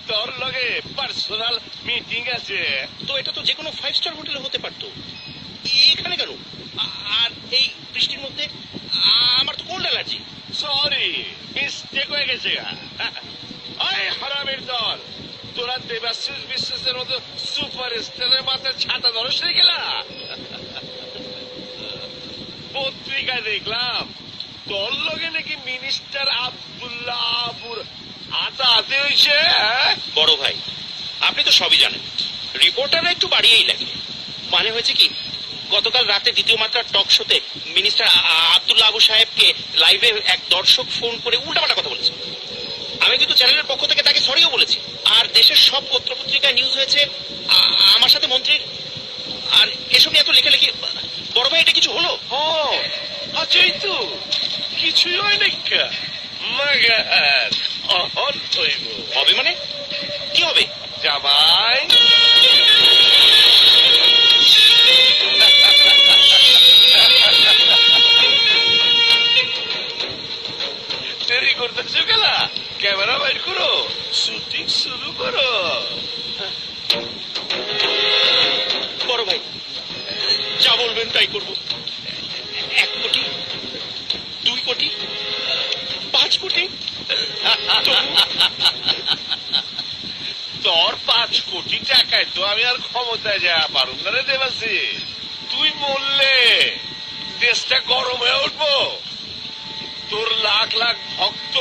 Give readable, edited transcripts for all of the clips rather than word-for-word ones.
তোর লগে personal meeting আছে। তো এটা তো যে কোনো 5 স্টার হোটেলে হতে পারতো, এখানে কেন? আর এই বৃষ্টির মধ্যে আমার তো কোল্ড অ্যালার্জি। সরি, মিস্টেক হয়ে গেছে। ওই হারামের দল, তোরা দেবাশিস বিশ্বাসের মতো সুপারস্টারের মাথায় ছাতা ধরস রে গেলা। পত্রিকায় দেখলাম তোর লগে নাকি মিনিস্টার আব্দুল্লাহ আবুর হাতে হাতে হয়েছে। বড় ভাই, আপনি তো সবই জানেন, রিপোর্টাররা একটু বাড়িয়েই লাগে। মানে হয়েছে কি, গতকাল রাতে দ্বিতীয় মাত্রার টক শোতে মিনিস্টার আব্দুল্লাহ আবু সাহেবকে লাইভে এক দর্শক ফোন করে উল্টাপাল্টা কথা বলেছে। আমি কিন্তু চ্যানেলের পক্ষ থেকে তাকে সরিও বলেছি। আর দেশের সব পত্রপত্রিকায় নিউজ হয়েছে আমার সাথে মন্ত্রীর। আর এসব নিয়ে এত লেখালেখি, বড় ভাই এটা কিছু হলো? আচ্ছাই তো কিছুই হয় না। মাগার অহন হইব। হবে মানে কি হবে? জামাই দেরি করতেছো গেলা, ক্যামেরা বাইর করো, শুটিং শুরু করো। বড় ভাই, যা বলবেন তাই করবো। 1 কোটি, 2 কোটি, 5 কোটি। তোর 5 কোটি টাকায় তো আমি আর ক্ষমতায় যাওয়া পারুম না রে দেবাসি। তুই মরলে দেশটা গরম হয়ে উঠবো। তোর লাখ লাখ ভক্ত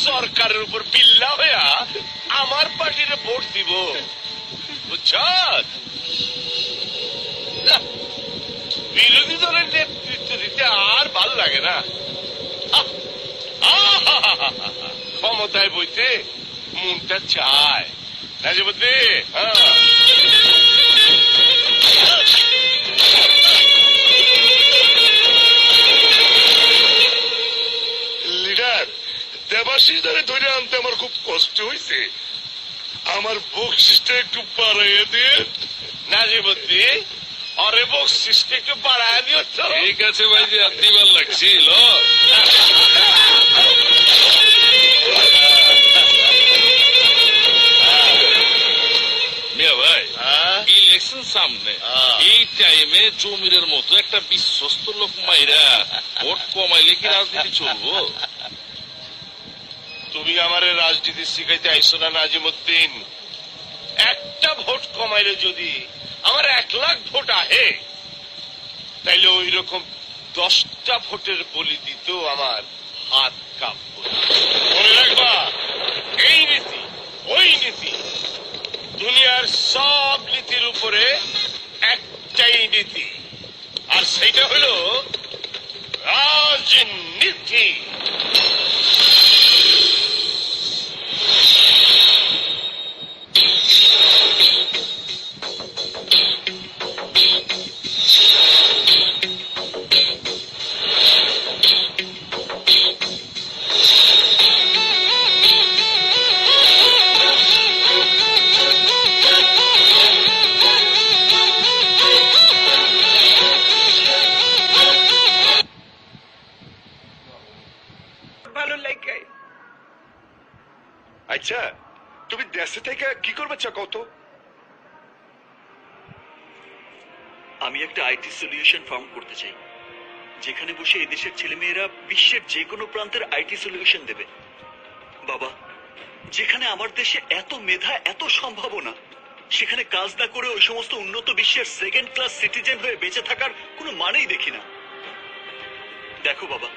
সরকারের উপর বিল্লা হইয়া আমার পার্টির ভোট দিব, বুঝছ? বিরোধী দলের নেতৃত্ব দিতে আর ভাল লাগে না। ক্ষমতায় বইতে মনটা চায়। নাজিবুদ্দি, লিডার, দেবাশিস ধরে ধরে আনতে আমার খুব কষ্ট হয়েছে। আমার বকশিসটা একটু বাড়াইয়া দিয়ে। নাজিবুদ্দি, অরে বকশিসটা একটু বাড়ায় দিও তো। ঠিক আছে ভাই, যে দিবার লাগছিল। মিয়া ভাই, ইলেকশন সামনে, এই টাইমে জমিরের মতো একটা বিশ্বস্ত লোক মাইরা ভোট কমাইলে কি রাজনীতি চলবো? তুমি আমারে রাজনীতি শিখাইতে আইসো না নাজিমুদ্দিন। একটা ভোট কমাইলে যদি আমার 1 লাখ ভোট আহে, তাইলে ওই রকম 10টা ভোটের বলি দিত আমার হাত কাঁপবে। মনে রাখবা, এই নীতি ওই নীতি, দুনিয়ার সব নীতির উপরে একটাই নীতি, আর সেইটা হলো রাজনীতি। ভালো লাগে। আচ্ছা, তুমি দেশে থেকে কি করবে চাও কত? আমি একটা আইটি সলিউশন ফার্ম করতে চাই, যেখানে বসে এদেশের ছেলেমেয়েরা বিশ্বের যে কোনো প্রান্তের আইটি সলিউশন দেবে। বাবা, যেখানে আমার দেশে এত মেধা, এত সম্ভাবনা, সেখানে কাজ না করে ওই সমস্ত উন্নত বিশ্বের সেকেন্ড ক্লাস সিটিজেন হয়ে বেঁচে থাকার কোনো মানেই দেখি না। দেখো বাবা,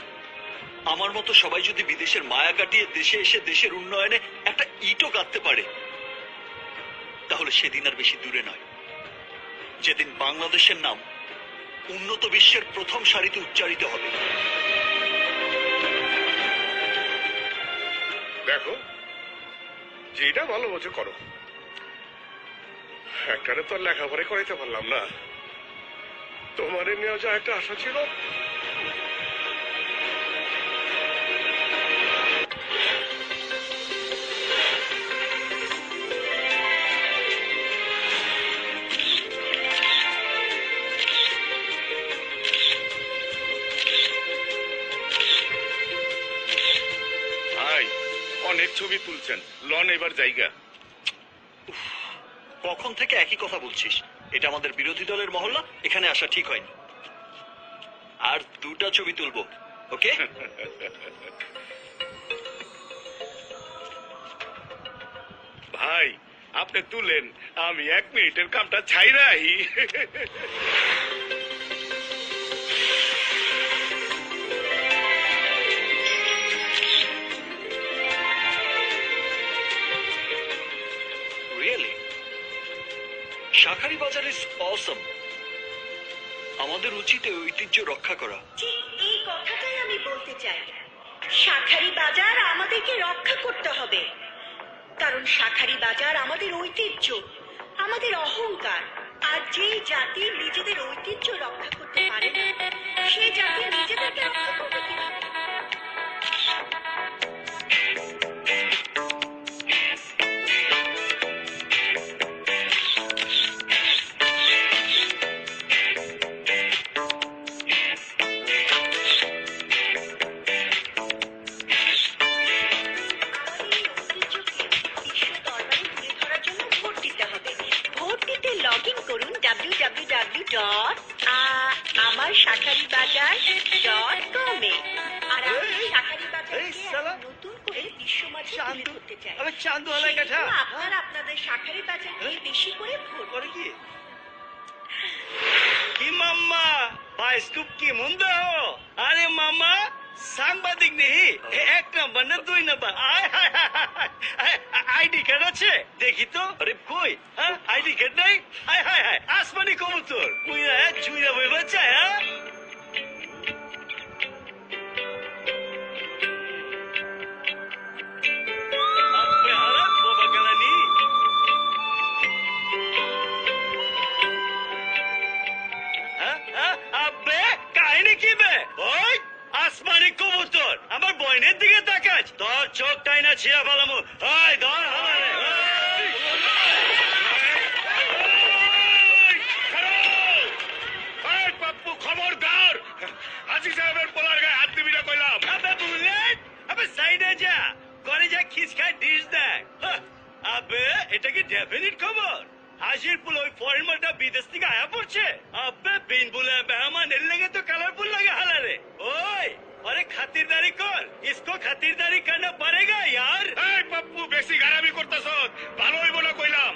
আমার মতো সবাই যদি বিদেশের মায়া কাটিয়ে দেশে এসে দেশের উন্নয়নে একটা ইটও গাঁথতে পারে, তাহলে সেদিন আর বেশি দূরে নয় যেদিন বাংলাদেশের নাম উন্নত বিশ্বের প্রথম সারিতে উচ্চারিত হবে। দেখো, যেটা ভালো বোঝো করো। একটারে তো লেখাপড়া করাইতে পারলাম না, তোমারে নিয়ে যা একটা আশা ছিল। অনেক ছবি তুলছেন, লন এবার জায়গা। কখন থেকে একই কথা বলছিস? এটা আমাদের বিরোধী দলের মহল্লা, এখানে আসা ঠিক হয়নি। আর 2টা ছবি তুলবো, ওকে? ভাই আপনি তুলেন, আমি 1 মিনিটের কামটা ছাইরাই। রিয়েলি শাখারি বাজার ইজ অসম। আমাদের উচিত এই ঐতিহ্য রক্ষা করা। ঠিক এই কথাটাই আমি বলতে চাই। শাঁখারি বাজার আমাদেরকে রক্ষা করতে হবে, কারণ শাঁখারি বাজার আমাদের ঐতিহ্য, আমাদের অহংকার। আর যে জাতি নিজেদের ঐতিহ্য রক্ষা করতে পারে না, সে জাতি নিজেদেরকে রক্ষা করবে কিভাবে? আমারশাখারিবাজার.আমারশাখারিবাজার.com এ আর আমি শাঁখারি বাজারকে নতুন করে বিশ্বমাঝে তুলে ধরতে চাই। সেজন্য আপনারা আপনাদের শাঁখারি বাজারকে বেশি করে ভোট করে কি মাম্মা বায়োস্কোপ কি মুন্দা হো? আরে মাম্মা সাংবাদিক নেই, 1 নম্বর না 2 নম্বর। আইডি কার্ড আছে? দেখি তো। আরে কই, হ্যাঁ আইডি কার্ড নাই? হায় হায় হায়, আসমানি কবুতর পুইরা চুইরা বই বাচ্চায়। হ্যাঁ আপনি হারাত বাবা গালানি। আব্বে কাহিনী কি বে? ওই আসমানি কবুতর আমার বইনের দিকে তাকাস, তোর চোখ টাইনা ছিঁড়া ফেলামু। ওই ধর আমারে। পাপ্পু খবরদার, হাজি সাহেবের পোলার গায়ে হাত দিবি না কইলাম। আবে বুলেট, আবে সাইডে যা, করে যা খিসখায় ডিশ দেখ। আবে এটা কি ডেফিনিট খবর? হাজির পুল ওই ফরেনারটা বিদেশ থেকে আয়া পড়ছে। আবে বিন বুলে মেহমানের লেগে তো কালারফুল লাগে হালারে। ওই अरे खातिरदारी कर, इसको खातिरदारी करना पड़ेगा यार। এই পাপ্পু বেশি গারামি করতেছস, ভালো হইব না কইলাম।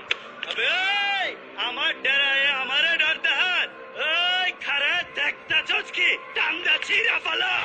अबे ओए, আমার ডরায় আমারে ডরতে হাত। ওই খারা দেখতা চচকি টান্দা ছিড়া ফালা।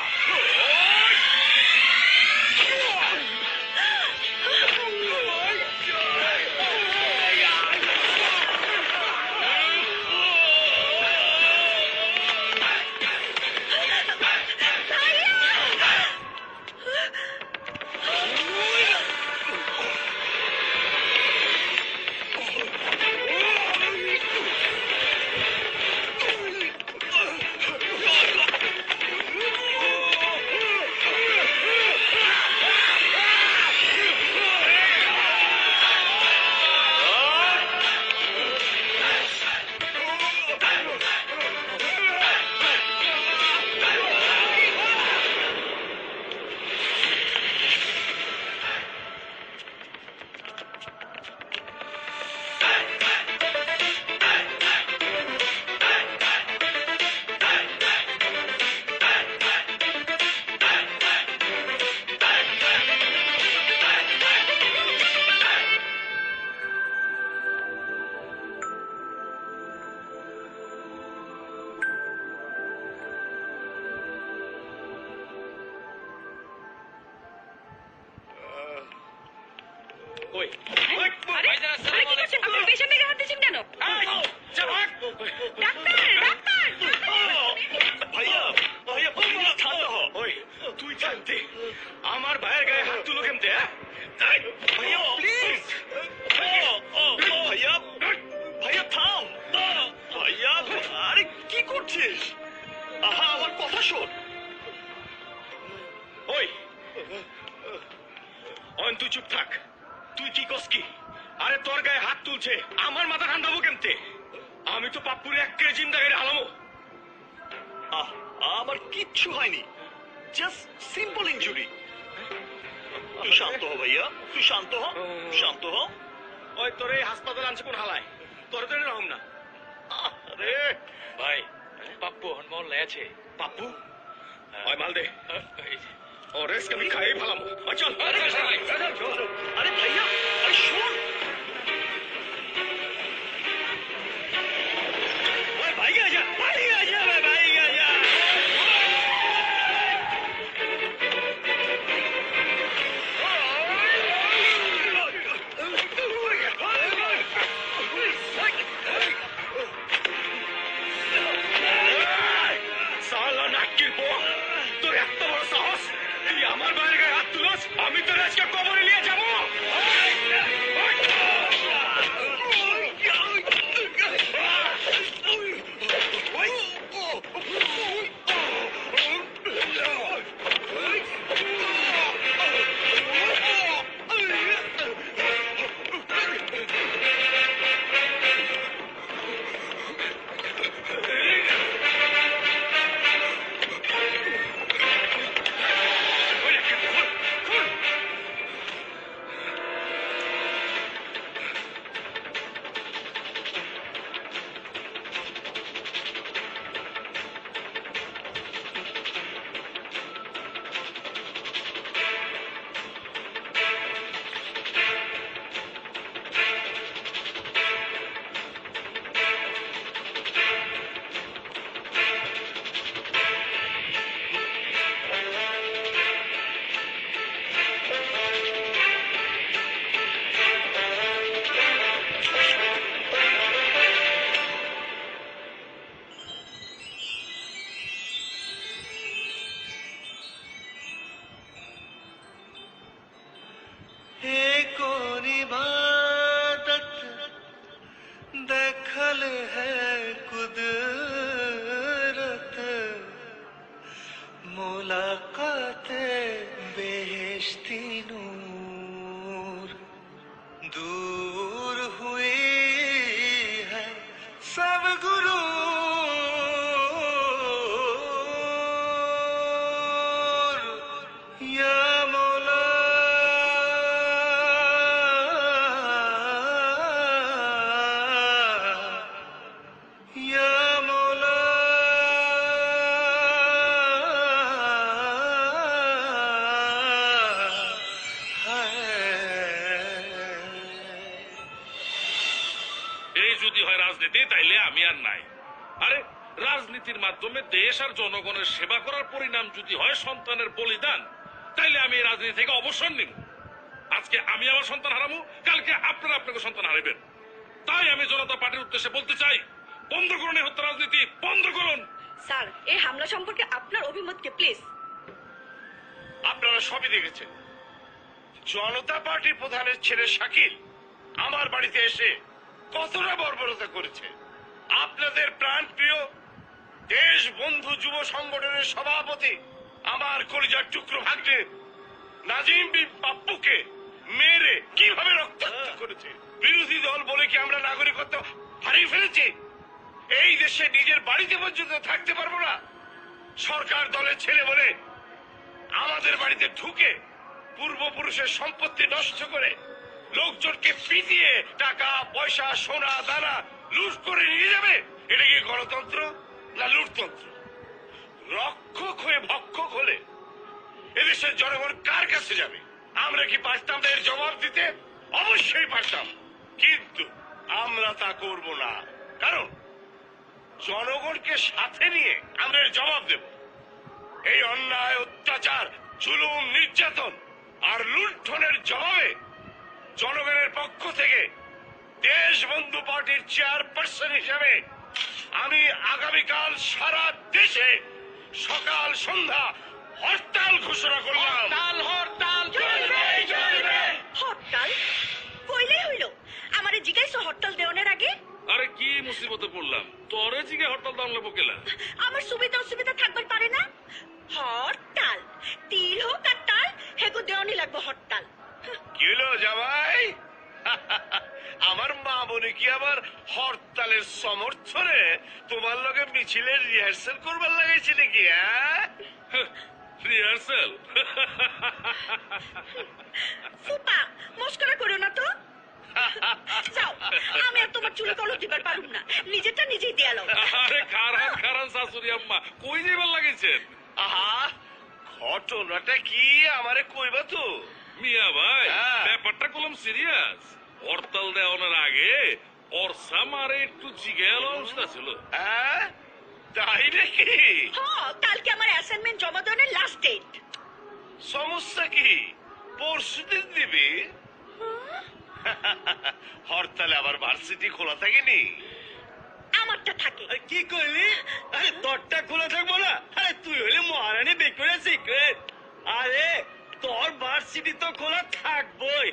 ওই ওই আরে আরে কি করছেন? আপনি পেশেন্ট থেকে হাত দিচ্ছেন কেন? ডাক্তার ডাক্তার ভাইয়া ভাইয়া প্লিজ ঠান্ডা হ। ওই তুই জানতে আমার ভাইয়ের গায়ে হাত তুলো কেমতে? ভাইয়া প্লিজ। ভাইয়া ভাইয়া থাম। ভাইয়া আরে কি করছিস? আহা আমার কথা শোন। ওই তুই চুপ থাক। তুই কি কস কি? আরে তোর গায়ে হাত তুলছে, আমার মাথা ঠান্ডাবো কেমতে? আমি তো পাপ্পুরে 1 কেজি জিন্দাগারে হালামো। আমার কিচ্ছু হয়নি, জাস্ট সিম্পল ইনজুরি। তুই শান্ত হ ভাইয়া, তুই শান্ত হ, শান্ত হ। ওই তোর এই হাসপাতাল আনছে কোন হালায়? তোর তো এরকম না। আরে ভাই পাপ্পু হনমল আছে। পাপ্পু ওই মাল দে। ও রেস্ক আমি খাই ভালাম। চল। আরে ভাইয়া, আরে শোন। ওই ভাইয়া যা, ভাইয়া যা, ভাইয়া যা। সালা নাকির পো, তোর এত বড় সাহস, তুই আমার বাইরে গায়ে হাত তুলস, আমি তোর আজকে কবরে নিয়ে যাবো। एक और इबादत दखल है कुदरत मुलाकात बेहश्ती नूर दूर हुई है सब गुरूर या मौला या मौला এই যদি হয় রাজনীতি, তাইলে আমি আর নাই। আরে রাজনীতির মাধ্যমে দেশ আর জনগণের সেবা করার পরিণাম যদি হয় সন্তানের বলিদান, তাইলে আমি এই রাজনীতি থেকে অবসর নিব। আজকে আমি আমার সন্তান হারাবো, কালকে আপনারা আপনাকে সন্তান হারাবেন। তাই আমি জনতা পার্টির উদ্দেশ্যে বলতে চাই, বন্ধ করুন এই হত্যা রাজনীতি, বন্ধ করুন। স্যার, এই হামলা সম্পর্কে আপনার অভিমত কি প্লিজ? আপনারা সবই দেখেছেন, জনতা পার্টির প্রধানের ছেলে শাকিল আমার বাড়িতে এসে কতটা বর্বরতা করেছে। আপনাদের প্রাণপ্রিয় দেশ বন্ধু যুব সংগঠনের সভাপতি আমার কলিজার টুকরো ভাগ্নে নাজিম বিন পাপ্পুকে মেরে কিভাবে রক্তাক্ত করেছে। বিরোধী দল বলে কি আমরা নাগরিকত্ব হারিয়ে ফেলেছি? এই দেশে নিজের বাড়িতে পর্যন্ত থাকতে পারবো না? সরকার দলের ছেলে বলে আমাদের বাড়িতে ঢুকে পূর্বপুরুষের সম্পত্তি নষ্ট করে লোকজনকে পিটিয়ে টাকা পয়সা সোনা দানা লুট করে নিয়ে যাবে। এটা কি গণতন্ত্র না লুটতন্ত্র? রক্ষক হয়ে ভক্ষক হলে এদেশের জনগণ কার কাছে যাবে? আমরা কি পারতাম না এর জবাব দিতে? অবশ্যই পারতাম, কিন্তু আমরা তা করব না। কারণ জনগণকে সাথে নিয়ে আমরা এর জবাব দেব। এই অন্যায় অত্যাচার জুলুম নির্যাতন আর লুণ্ঠনের জবাবে জনগণের পক্ষ থেকে দেশ বন্ধু পার্টির চেয়ারপারসন হিসেবে আমি আগামীকাল সারা দেশে সকাল সন্ধ্যা হরতাল ঘোষণা করলাম। হরতাল কইলে হইল? আমারে জিজ্ঞাসা হরতাল দেওয়ার আগে আরে কি মুসিবতে পড়লাম, তোরে জিগে হরতাল দামলে বকেলা। আমার সুবিধা অসুবিধা থাকবার পারে না? হরতাল তিল হোক আর তাল হেগো দেওয়ানি লাগবো হরতাল। কি হলো জামাই? আমার মা বলে কি আবার হরতালের সমর্থনে তোমার লগে মিছিলের রিহার্সাল করবার লাগাইছে নাকি? রিহার্সাল ফুপা মস্করা করো না তো। যাও, আমি আর তোমার চুলে কলর দিবার পারুম না, নিজেরটা নিজেই দিয়া লও। আরে খারান খারান শাশুড়ি আম্মা কই যাইবার লাগিয়েছেন? আহা, ঘটনাটা কি আমারে কইবা তো? মিয়া ভাই হ্যাঁ। ব্যাপারটা কলম সিরিয়াস। হরতাল দেওয়ানোর আগে অর্ষা মারে একটু জিগেল অবস্থা ছিল। হ্যাঁ, তাই নাকি? কালকে আমার অ্যাসাইনমেন্ট জমা দেওয়ার লাস্ট ডেট। সমস্যা কি? পরশুদিন দিবি? হরতালে আবার ভার্সিটি খোলা থাকেনি? আমারটা থাকে। কি কইলি? আরে তোরটা খোলা থাকবো না? আরে তুই হইলে মহারানী ভিক্টোরিয়া সিক্রেট। আরে তোর ভার্সিটি তো খোলা থাকবই।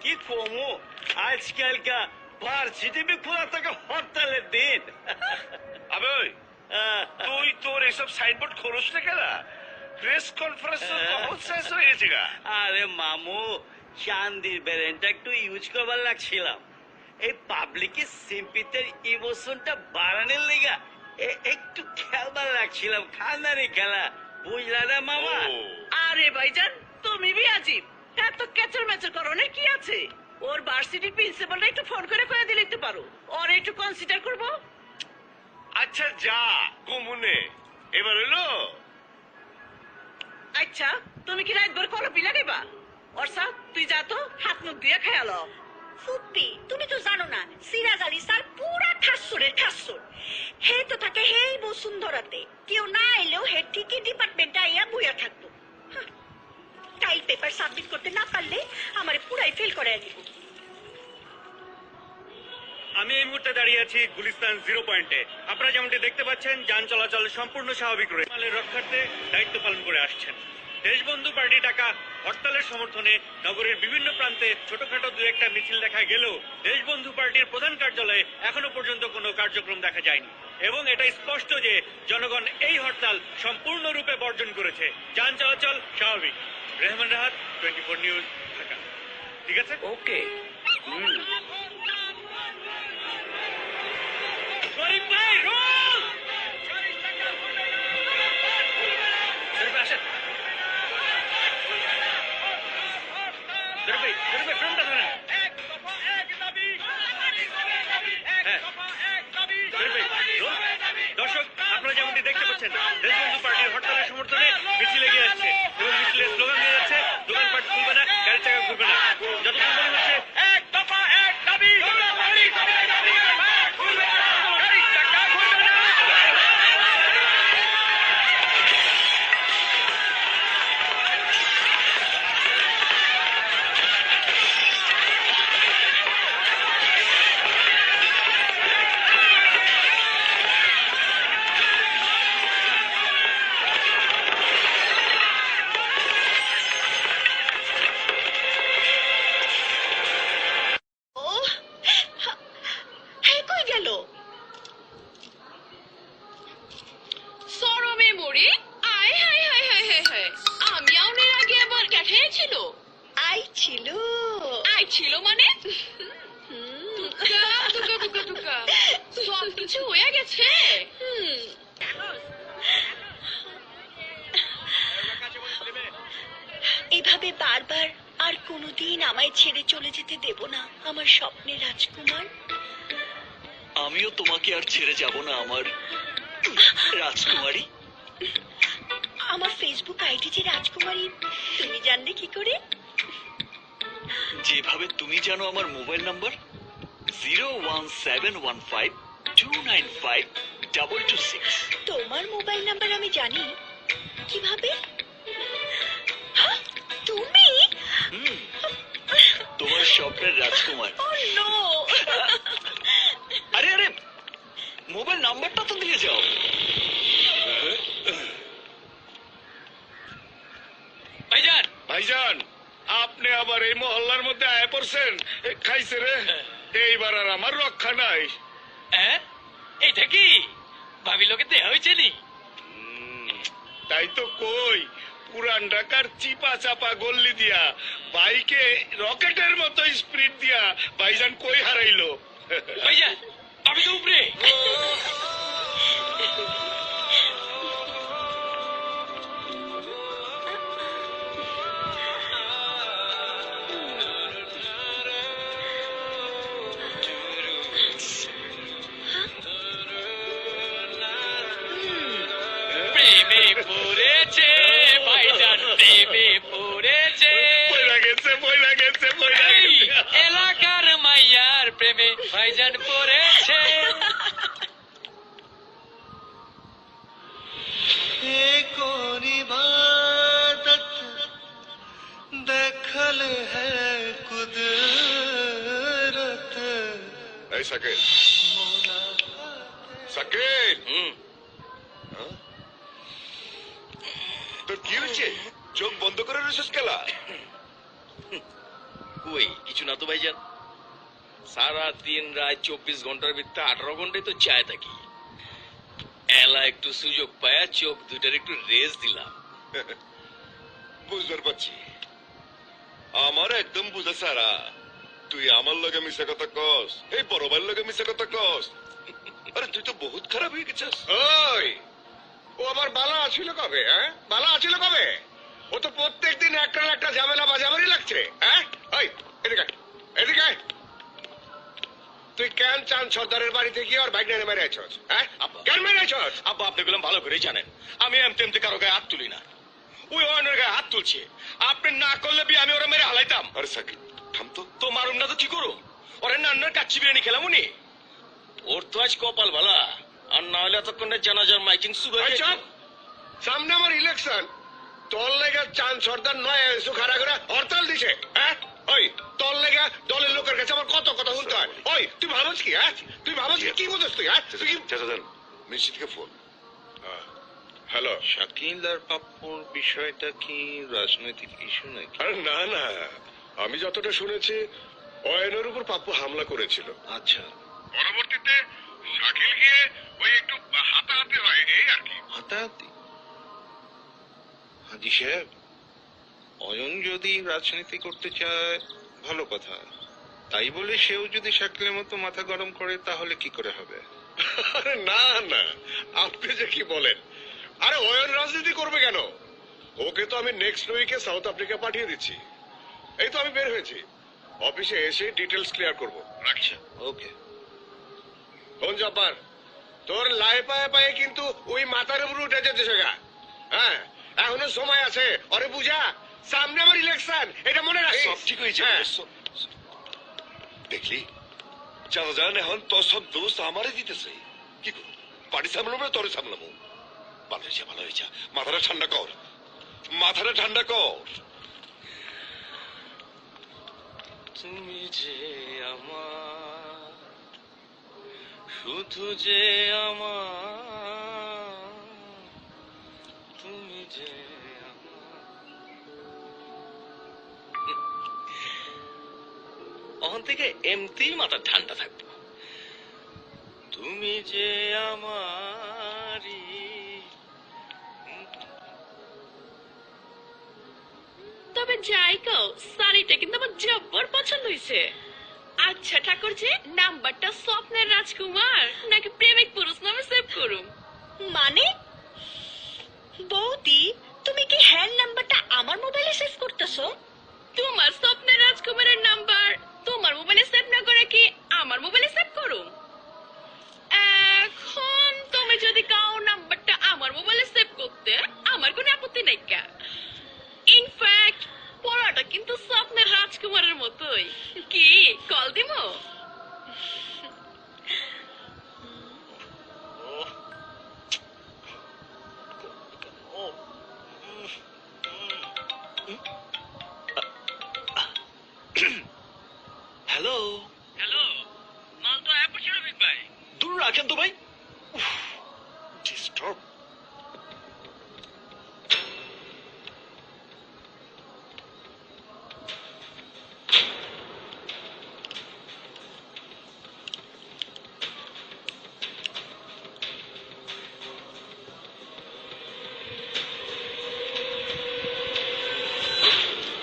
কি কমো আজকালকা ভার্সিটি বি খোলা থাকে হরতালের দিন। আবে ওই, তুই তোর এসব সাইনবোর্ড খোলস না কেন? প্রেস কনফারেন্স কখন শেষ হয়ে গেছে গা? আরে মামু, চান্দির ব্যারেন্টটা একটু ইউজ করবার লাগছিলাম। এই পাবলিকের সিম্পিতের ইমোশনটা বাড়ানোর লেগা একটু খেলবার লাগছিলাম, খানদানি খেলা, বুঝলা না মামা? ও, আরে ভাইজান তুমি বি আজিব, এত কেচর মেচর করো না কি আছে? ওর ভার্সিটির প্রিন্সিপালরা একটু ফোন করে কয়ে দিলে দিতে পারো, ওর একটু কনসিডার করবো। আচ্ছা যা কমুনে, এবার হলো আচ্ছা তুমি কি রাতভর কলপি লাগাইবা? অর্ষা তুই যা তো, হাত মুখ দিয়ে খেয়ালো। ফুপ্পি, তুমি তো জানো না সিরাজ আলী স্যার পুরা খাসুরের খাসুর। হে তো থাকে হেই বসুন্ধরাতে, কেউ না এলেও হে ঠিকই ডিপার্টমেন্টে আইয়া বইয়া থাকতো। টাইল পেপার সাবমিট করতে না পারলে আমার পুরাই ফেল করে দিব। আমি এই মুহূর্তে দাঁড়িয়ে আছি গুলিস্তান 0 পয়েন্টে। আপনারা যেমনটি দেখতে পাচ্ছেন, যান চলাচল সম্পূর্ণ স্বাভাবিক রয়েছে। মালের রক্ষার্থে দায়িত্ব পালন করে আসছেন। দেশবন্ধু পার্টি টাকা হরতালের সমর্থনে নগরের বিভিন্ন প্রান্তে ছোটখাটো দু একটা মিছিল দেখা গেলেও দেশবন্ধু পার্টির প্রধান কার্যালয়ে এখনো পর্যন্ত কোনো কার্যক্রম দেখা যায়নি, এবং এটা স্পষ্ট যে জনগণ এই হরতাল সম্পূর্ণরূপে বর্জন করেছে। যান চলাচল স্বাভাবিক। রেহমান রাহাত, 24 নিউজ, ঢাকা। ঠিক আছে, ওকে। গরিব ভাই রোল। আসেন ফ্রমটা ধরেন। দর্শক, আপনারা যেমনটি দেখতে পাচ্ছেন, দেশবন্ধু পার্টির হরতালের সমর্থনে মিছিল এগিয়ে আসছে এবং মিছিলের স্লোগান দিয়ে যাচ্ছে, দোকানপাট খুলবে না, গাড়ির চাকা ঘুরবে না। যতক্ষণ মনে হচ্ছে এক দফা এক দাবি, গাড়ির চাকা ঘুরবে না। ও হে কই গেল? সরমে মরি আয় হায় হায় হায় হায় হায়, আমি আউনের আগে আবার ক্যাঠে ছিল। আই ছিল। আয় ছিল মানে দুকা দুকা দুকা দুকা সব কিছু হয়ে গেছে। এভাবে বারবার আর কোনোদিন আমায় ছেড়ে চলে যেতে দেব না আমার স্বপ্নের রাজকুমার। আমিও তোমাকে আর ছেড়ে যাব না আমার রাজকুমারী। আমার ফেসবুক আইডি যে রাজকুমারী, তুমি জানলে কি করে? যেভাবে তুমি জানো আমার মোবাইল নাম্বার 01715295226। তোমার মোবাইল নাম্বার আমি জানি কিভাবে? হ্যাঁ, তুমি? তোমার স্বপ্নের রাজকুমার। Oh no! আরে আরে, মোবাইল নাম্বারটা তো দিয়ে যাও। ভাইজান, ভাইজান, আপনি আবার এই মহল্লার মধ্যে আয় পড়ছেন? খাইছে রে, এইবার আর আমার রক্ষা নাই। হ্যাঁ এইটা কি ভাবি লোকে দেয়া হয়েছে নি? তাই তো কই, পুরান ঢাকার চিপা চাপা গল্লি দিয়া বাইকে রকেটের মতো স্পিড দিয়া ভাইজান কই হারাইলো? ভাইজান, আমি তো উপরে। প্রেমে ভাইজান পড়েছে। এই সাকিব, সাকিব, তোর কি হয়েছে? চোখ বন্ধ করে রয়েছিস কেলা? কই কিছু না তো ভাইজান, সারা দিন রাত 24 ঘন্টার ভিতরে 18 ঘন্টায় তো চায় থাকি। এলা একটু সুযোগ পায়া চোখ দুটার একটু রেস্ট দিলাম। বুঝতে পারছি, আমার একদম বুঝা সারা। তুই আমার লগে মিশা কথা কস, এই বড় ভাইয়ের লগে মিশা কথা কস। আরে তুই তো বহুত খারাপ হয়ে গেছিস। ওই, ও আবার বালা আছিল কবে? হ্যাঁ, বালা আছিল কবে? ও তো প্রত্যেকদিন একটা না একটা ঝামেলা বাজাবারই লাগছে। হ্যাঁ, ওই এদিকে এদিকে, তুই কেন চাঁদ সর্দারের বাড়িতে গিয়ে আর বাইক নিয়ে মেরে আছস? হ্যাঁ, কেন মেরে আছস? আব্বা আপনি গুলো ভালো করেই জানেন, আমি এমতে এমতে কারো গায়ে হাত তুলি না। ওই অন্যের গায়ে হাত তুলছে, আপনি না করলে বি আমি ওরা মেরে হালাইতাম। আরে সাকিব থাম তো। তো মারুম না তো কি করো? ওরে নান্নার কাচ্চি বিরিয়ানি খেলাম উনি। ওর তো আজ কপাল ভালা, আর না হলে এতক্ষণে জানাজার মাইকিং শুরু হয়ে আচ্ছা, সামনে আমার ইলেকশন, তোর লেগে চাঁদ সর্দার নয় সুখারা করে হরতাল দিছে। হ্যাঁ, ওই তোর লেগে দলের লোকের কাছে আমার কত কথা শুনতে হয়। ওই তুই ভাবছ কি? হ্যাঁ, তুই ভাবছ কি বুঝছ তুই? হ্যাঁ, তুই কি চাচা জান মিষ্টি থেকে ফোন। হ্যালো, শাকিল আর পাপ্পুর বিষয়টা কি রাজনৈতিক ইস্যু নাকি? আরে না না, আমি যতটা শুনেছি অয়নের উপর পাপ্পু হামলা করেছিল। আচ্ছা, পরবর্তীতে শাকিল গিয়ে ওই একটু হাতাহাতি হয়, এই আর কি। হাতাহাতি? হাজি সাহেব, অয়ন যদি রাজনীতি করতে চায় ভালো কথা, তাই বলে সেও যদি শাকিলের মতো মাথা গরম করে তাহলে কি করে হবে? আরে না না, আপনি যে কি বলেন? আরে অয়ন রাজনীতি করবে কেন? ওকে তো আমি নেক্সট উইকে সাউথ আফ্রিকা পাঠিয়ে দিচ্ছি। এই তো আমি বের হয়েছি, অফিসে এসে ডিটেলস ক্লিয়ার করবো। রাখছি। ওকে। কোন জব্বার, তোর লাই পায়ে পায়ে কিন্তু ওই মাথার উপর উঠে যেতে শেখা। হ্যাঁ, এখনো সময় আছে, আরে বুঝা, সামনে আমার ইলেকশন, এটা মনে রাখিস। সব ঠিক হয়েছে। দেখলি চাচা জান, এখন তোর সব দোষ আমারে দিতেছে। কি করবো, পার্টি সামলাবো না তোরে সামলাবো? ভালো হয়েছে, ভালো হয়েছে। মাথাটা ঠান্ডা কর, মাথাটা ঠান্ডা কর। তুমি যে আমার, শুধু যে আমার, তুমি যে অহন থেকে এমতি মাথা ঠান্ডা থাকবো। তুমি যে আমারি। তবে যাই কও, শাড়িটা কিন্তু আমার জব্বর পছন্দ হয়েছে। আচ্ছা ঠাকুরজি, নাম্বারটা স্বপ্নের রাজকুমার নাকি প্রেমিক পুরুষ নামে সেভ করুম? মানে বৌদি, তুমি কি হ্যান্ড নাম্বারটা আমার মোবাইলে সেভ করতেছো? তোমার স্বপ্নের রাজকুমারের নাম্বার তোমার মোবাইলে সেভ না করে কি আমার মোবাইলে সেভ করুম? এখন তুমি যদি কাও নাম্বারটা আমার মোবাইলে সেভ করতে, আমার কোনো আপত্তি নাই। ইনফ্যাক্ট পড়াটা কিন্তু স্বপ্নের রাজকুমারের মতোই। কি কল দিমো? হ্যালো হ্যালো, মাল তো অ্যাপ ছিল বিগ ভাই। দূর রাখেন তো ভাই, ডিস্টার্ব।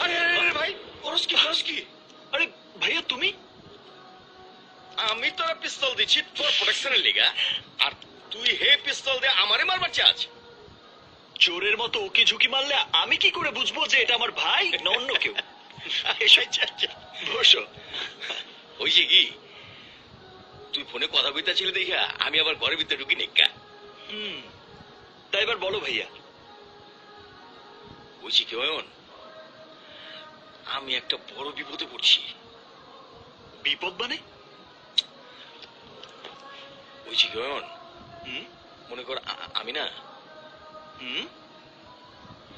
আরে আরে আরে ভাই, করস কি? আরে ভাইয়া তুমি? আমি তোরা পিস্তল দিচ্ছি তোর প্রোটেকশনের লিগা, আর তুই হে পিস্তল দিয়ে আমারে মারবার চাস? চোরের মতো ওকে ঝুঁকি মারলে আমি কি করে বুঝবো যে এটা আমার ভাই না অন্য কেউ? বসো। ওই যে কি, তুই ফোনে কথা বলতেছিলি দেখা আমি আবার ঘরের ভিতরে ঢুকি নিকা। তাই এবার বলো ভাইয়া। বুঝি কি অয়ন, আমি একটা বড় বিপদে পড়ছি। বিপদ মানে? ওই চিকন মনে কর আমি না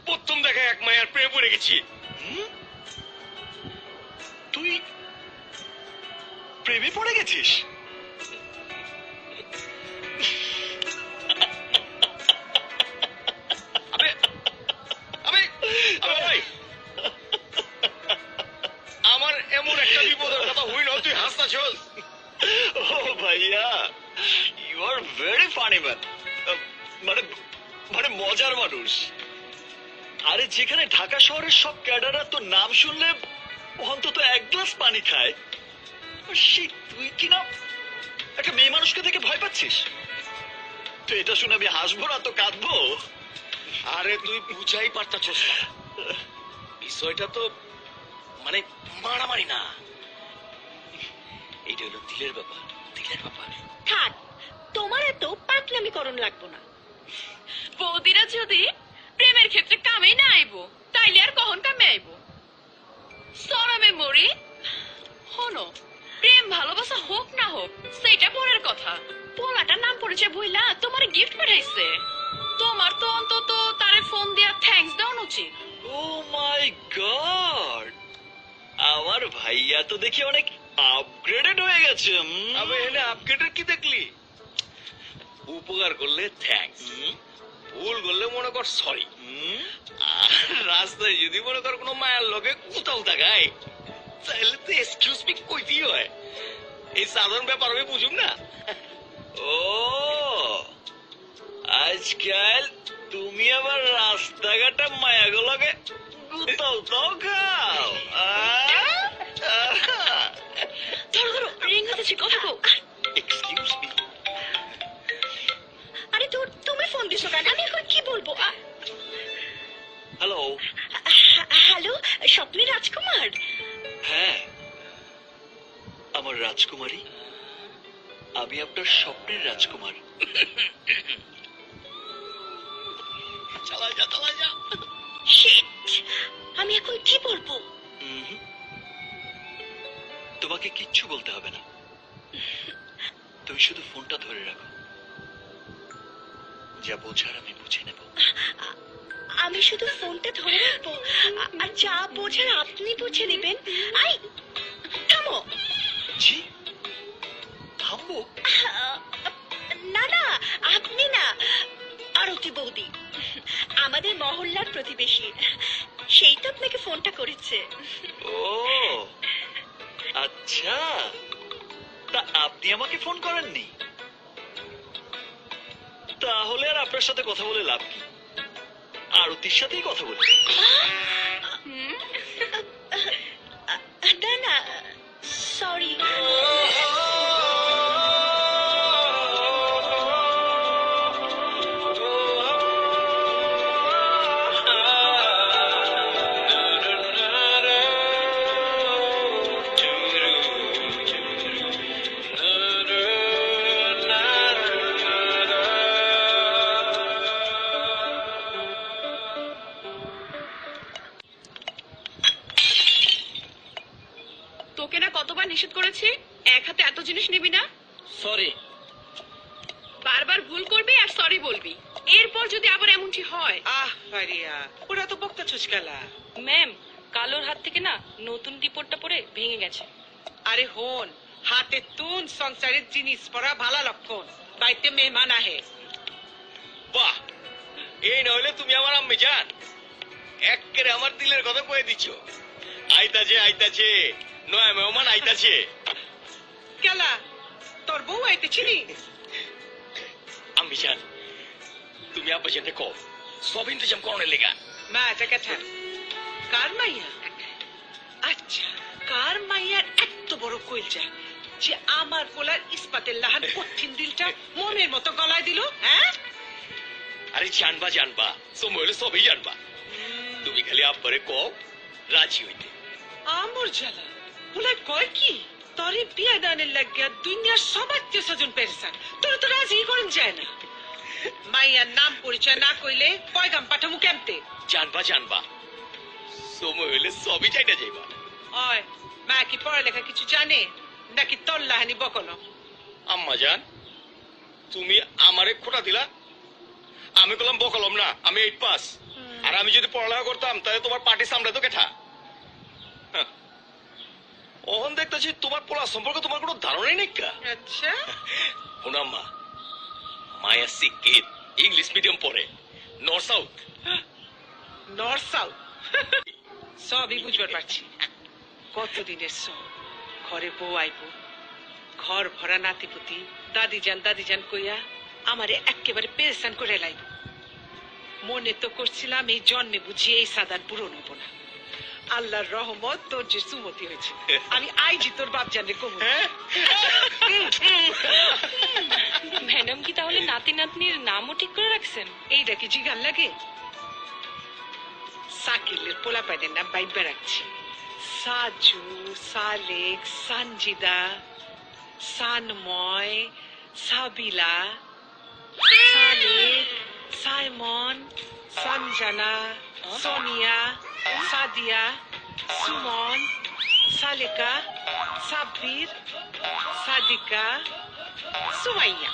প্রথম দেখা এক মায়ের প্রেমে পড়ে গেছি। তুই প্রেমে পড়ে গেছিস? আমার এমন একটা বিপদের কথা হইল তুই হাসতাছস। ও ভাইয়া, you are very funny man. মানে মানে মজার মানুষ। আরে যেখানে ঢাকা শহরের সব ক্যাডাররা তো নাম শুনলে অন্তত এক গ্লাস পানি খায়, সেই তুই কিনা একটা মেয়ে মানুষকে দেখে ভয় পাচ্ছিস? তো এটা শুনে আমি হাসবো না তো কাঁদবো? আরে তুই বুঝাই পারতাছস না, বিষয়টা তো মানে মারামারি না, এইটা হলো দিলের ব্যাপার, দিলের ব্যাপার। থাক, তোমার এত পাতলামি করণ লাগবো না। বৌদিরা যদি প্রেমের ক্ষেত্রে কামে না আইব তাইলে আর কখন কামে আইব? সরমে মরি হনো, প্রেম ভালোবাসা হোক না হোক সেটা পরের কথা। পোলাটার নাম পড়েছে বইলা তোমার গিফট পাঠাইছে, তোমার তো অন্তত তারে ফোন দিয়া থ্যাঙ্কস দেওয়া উচিত। ও মাই গড, আমার ভাইয়া তো দেখি অনেক আপগ্রেডেড হয়ে গেছে। আবে এনে আপগ্রেডের কি দেখলি? উপকার করলে থ্যাঙ্কস, ভুল করলে মনে কর সরি, আর রাস্তায় যদি মনে কর কোনো মায়ের লগে কোথাও তাকায় তাহলে তো এক্সকিউজ মি কইতেই হয়। এই সাধারণ ব্যাপার আমি বুঝুম না। ও আজকাল তুমি আবার রাস্তাঘাটে মায়াগুলোকে গুতাও তাও খাও? ধরো ধরো, রিং হতেছে, কথা কও। Excuse me. আরে তোর, তুমি ফোন দিছো কেন? আমি এখন কি বলবো? হ্যালো। হ্যালো, স্বপ্নের রাজকুমার? হ্যাঁ, আমার রাজকুমারী, আমি আপনার স্বপ্নের রাজকুমার। চালা যা, চালা যা। শিট, আমি এখন কি বলবো? তোমাকে কিচ্ছু বলতে হবে না, তুমি শুধু ফোনটা ধরে রাখো, যা বোঝার আমি বুঝে নেব। আমি শুধু ফোনটা ধরে রাখবো আর যা বোঝার আপনি বুঝে নেবেন? আই থামো। জি, থামবো? না না, আপনি না, আরতি বৌদি, আমাদের মহল্লার প্রতিবেশী, সেই তো আপনাকে ফোনটা করেছে। ও আচ্ছা, তা আপনি আমাকে ফোন করেননি? তাহলে আর আপনার সাথে কথা বলে লাভ কি, আরতির সাথেই কথা বলি। না না, সরি। তোকে না কতবার নিষেধ করেছি এক হাতে এত জিনিস নিবি না? সরি। বারবার ভুল করবি আর সরি বলবি, এরপর যদি আবার এমনটি হয়। ফারিয়া, ওরা তো বক্তা ছুচকালা। ম্যাম, কালোর হাত থেকে না নতুন রিপোর্টটা পড়ে ভেঙে গেছে। আরে হন, হাতে তুন সংসারের জিনিস পড়া ভালো লক্ষণ, বাড়িতে মেহমান আহে। বাহ, এই নইলে তুমি আমার আম্মি জান, একেবারে আমার দিলের কথা কয়ে দিচ্ছ। আইতাছে আইতাছে, নয়া মেহমান আইতাছে। কেলা, তোর বউ আইতেছিলি? আম্মি জান, তুমি আব্বা যেতে কও সব ইন্তজাম করনের লেগা। মা জায়গাটা কার মাইয়া? আচ্ছা, কার মাইয়ার এত বড় কইলজা যে আমার পোলার ইস্পাতের লাহান কঠিন দিলটা মনের মতো গলায় দিল? হ্যাঁ, আরে জানবা জানবা, সময় হলে সবই জানবা। তুমি খালি আব্বারে কও রাজি হইতে। আমর জ্বালা পোলায় কয় কি? তরে বিয়া দানের লাগিয়া দুনিয়ার সব আত্মীয় স্বজন পেরেছেন, তোর তো রাজি করেন যায় না। মাইয়ার নাম পরিচয় না কইলে পয়গাম পাঠামু কেমতে? জানবা জানবা, সময় হলে সবই চাইটা যাইবা। অয়, মা কি পড়ালেখা কিছু জানে নাকি তোর লাহানি বকল? আম্মা জান, তুমি আমারে খোটা দিলা, আমি বললাম বকলম না, আমি 8 পাস। আর আমি যদি পড়ালেখা করতাম তাহলে তোমার পার্টি সামলাতো কেঠা? ওহন দেখতেছি তোমার পোলা সম্পর্কে তোমার কোনো ধারণাই নেই কা। আচ্ছা পুনাম্মা মায়া সিকিট ইংলিশ মিডিয়াম পড়ে, নর্থ সাউথ। নর্থ সাউথ সবই বুঝবার পারছি। কতদিনের সব, ঘরে বউ আইবো, ঘর ভরা নাতিপুতি, দাদিজান কইয়া আমারে একেবারে পেরেশান করে লাইব। মনে তো করছিলাম এই জন্মে বুঝি এই সাদার পূরণ হইব না। আল্লাহর রহমত তোর যে সুমতি হয়েছে, আমি আইজি তোর বাপ জানে কমু। ম্যাডাম কি তাহলে নাতি নাতনির নামও ঠিক করে রাখছেন? এইটা কি জিগান লাগে? সাকিলের পোলা পাইনের নাম বাইবা রাখছি। সাজু, সালেক, সানজিদা, সানময়, সাবিলা, সালেক, সাইমন, সঞ্জনা, সোনিয়া, সাদিয়া, সুমন, সালেকা, সাব্বির, সাদিকা, সুমাইয়া।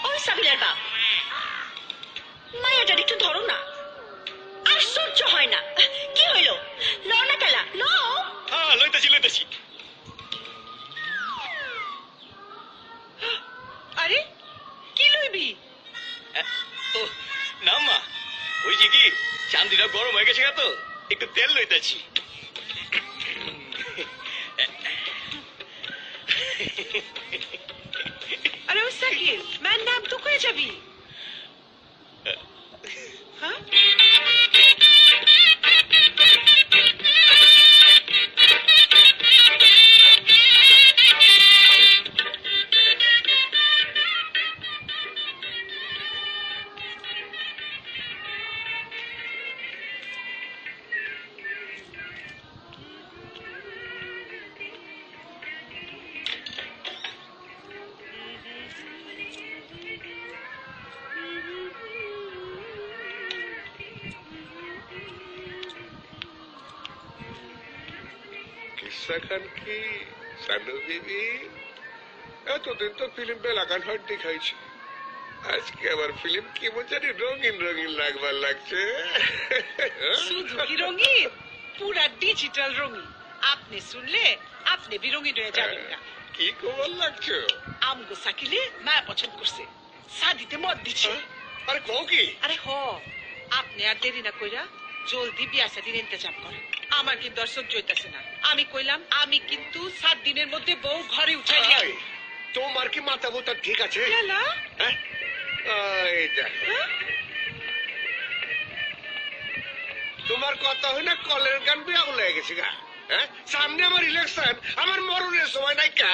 ওই সাবিলার বাপ, মায়াটার একটু ধরো না, আশ্চর্য হয় না। কি হইলো? ল না খেলা, ল। হ্যাঁ লইতেছি। আরে কি লইবি? ও না মা, ওই যে কি চান্দিটা গরম হয়ে গেছে তো, একটু তেল লইতেছি। আরে ও সাকিল, ম্যান নাম তো কয়ে যাবি? হ্যাঁ কিসা খান কি সানু বিবি, এতদিন তো ফিল্ম বেলাকান হট দেখাইছি, আজকে আবার ফিল্ম কেমন জানি রঙিন রঙিন লাগবার লাগছে। শুধু কি রঙিন, পুরা ডিজিটাল রঙিন। আপনি শুনলে আপনি বি রঙিন হয়ে যাবেন না। কি খবর লাগছো? আমগো সাকিলে মায়া পছন্দ করছে, শাদিতে মত দিচ্ছে। আরে কও কি? আরে হ, আপনি আর দেরি না কইরা জলদি বিয়া শাদির ইন্তজাম করেন। আমার কিন্তু আর সহ্য হইতাছে না। আমি কইলাম আমি কিন্তু 7 দিনের মধ্যে বউ ঘরে উঠাই নিয়ে আসবো। তোমার কি মাথা বোতা ঠিক আছে? গেলা? হ্যাঁ? এই দেখো, হ্যাঁ? তোমার কথা হয় না কলের গান বিয়া হয়ে গেছে গা। হ্যাঁ, সামনে আমার ইলেকশন, আমার মরণের সময় নাই কা,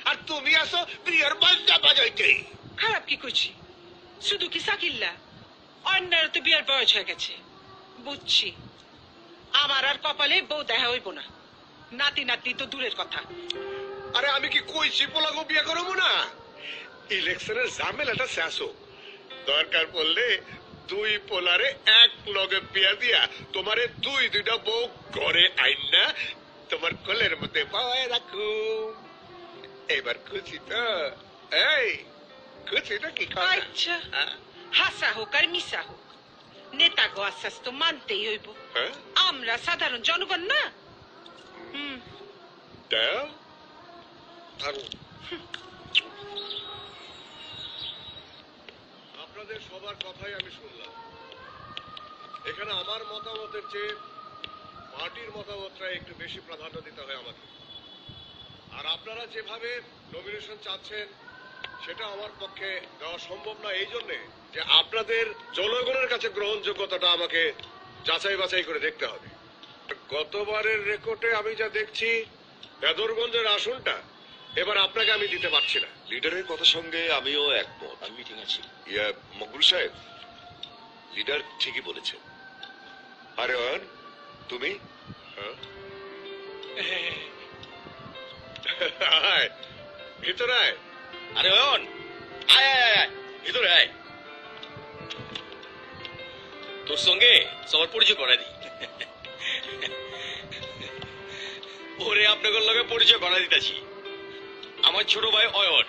আর তুমি আসো বিয়ের বাজনা বাজাইতে। খারাপ কি করছি? শুধু কি সাকিল্লা, অন্যার তো বিয়ার বয়স হয়ে গেছে। বুঝছি, আমার আর কপালে বউ দেখা হইব না। নাতি নাতি তো দূরের কথা। আরে আমি কি কইছি পোলাগো বিয়ে করবো না? ইলেকশনের ঝামেলাটা শেষ হোক, দরকার পড়লে 2 পোলারে 1 লগে বিয়া দিয়া তোমারে 2-2টা বউ ঘরে আইন না তোমার কোলের মধ্যে পাওয়ায় রাখু। এবার খুশি তো? এই খুশি না কি? আচ্ছা, হাসা হোক আর মিশা হোক, নেতা গো আশ্বাস তো মানতেই হইব। আমরা সাধারণ জনগণ না। দাও আপনাদের সবার কথাই আমি শুনলাম। এখানে আমার মতামতের চেয়ে পার্টির মতামতটা একটু বেশি প্রাধান্য দিতে হয় আমাকে। আর আপনারা যেভাবে নমিনেশন চাচ্ছেন সেটা আমার পক্ষে দেওয়া সম্ভব না, এই জন্যে যে আপনাদের জনগণের কাছে গ্রহণযোগ্যতাটা আমাকে যাচাই বাছাই করে দেখতে হবে। গতবারের রেকর্ডে আমি যা দেখছি, বেদরগঞ্জের আসনটা এবার আপনাকে আমি দিতে পারছি না। লিডারের কথার সঙ্গে আমিও একমত। আমি মিটিং আছি। মকবুল সাহেব, লিডার ঠিকই বলেছেন। আরে অয়ন, তুমি? আয়, ভিতরে আয়। আরে অয়ন, আয় আয় আয়, ভিতরে আয়। তোর সঙ্গে সবার পরিচয় করাই দিই। ওরে আপনাদের লগে পরিচয় করাই দিতেছি। আমার ছোট ভাই অয়ন,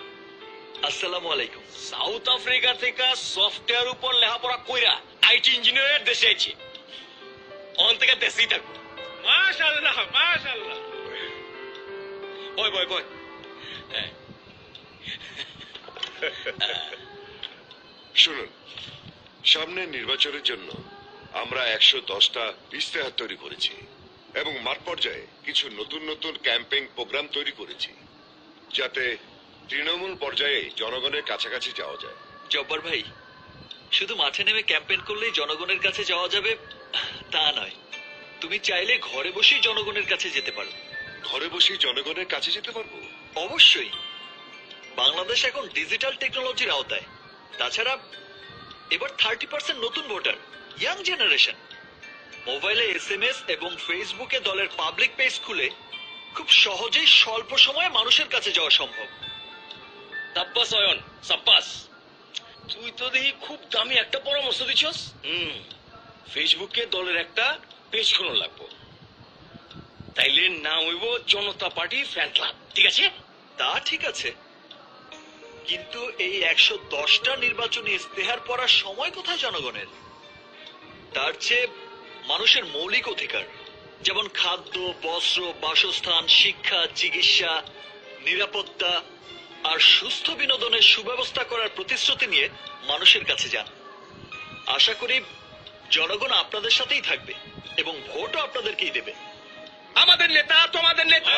আসসালামু আলাইকুম। সাউথ আফ্রিকা থেকে সফটওয়্যার উপর লেখাপড়া কইরা আইটি ইঞ্জিনিয়ারের দেশে আইছে অন থেকে দেশেই থাকবো। মাশাআল্লাহ মাশাআল্লাহ। বয় বয় বয়। শুনুন, সামনের নির্বাচনের জন্য আমরা 110টা ইশতেহার তৈরি করেছি এবং মাঠ পর্যায়ে কিছু নতুন নতুন ক্যাম্পেইন প্রোগ্রাম তৈরি করেছি যাতে তৃণমূল পর্যায়ে জনগণের কাছাকাছি যাওয়া যায়। জব্বার ভাই, শুধু মাঠে নেমে ক্যাম্পেইন করলেই জনগণের কাছে যাওয়া যাবে তা নয়, তুমি চাইলে ঘরে বসেই জনগণের কাছে যেতে পারো। ঘরে বসেই জনগণের কাছে যেতে পারবো? অবশ্যই, বাংলাদেশ এখন ডিজিটাল টেকনোলজির আওতায়। তাছাড়া এবার 30% নতুন ভোটার, ইয়াং জেনারেশন। মোবাইলে SMS এবং ফেসবুকে দলের পাবলিক পেজ খুলে খুব সহজেই স্বল্প সময়ে মানুষের কাছে যাওয়া সম্ভব। সাব্বাস অয়ন, সাব্বাস। তুই তো দেখি খুব দামি একটা পরামর্শ দিছস। ফেসবুকে দলের একটা পেজ খোলা লাগবো, তাইলে নাম হইব জনতা পার্টি ফ্যান ক্লাব, ঠিক আছে? তা ঠিক আছে, কিন্তু এই 110টা নির্বাচনী ইস্তেহার পড়ার সময় কোথায় জনগণের? তার চেয়ে মানুষের মৌলিক অধিকার, যেমন খাদ্য, বস্ত্র, বাসস্থান, শিক্ষা, চিকিৎসা, নিরাপত্তা আর সুস্থ বিনোদনের সুব্যবস্থা করার প্রতিশ্রুতি নিয়ে মানুষের কাছে যান। আশা করি জনগণ আপনাদের সাথেই থাকবে এবং ভোটও আপনাদেরকেই দেবে। আমাদের নেতা তোমাদের নেতা,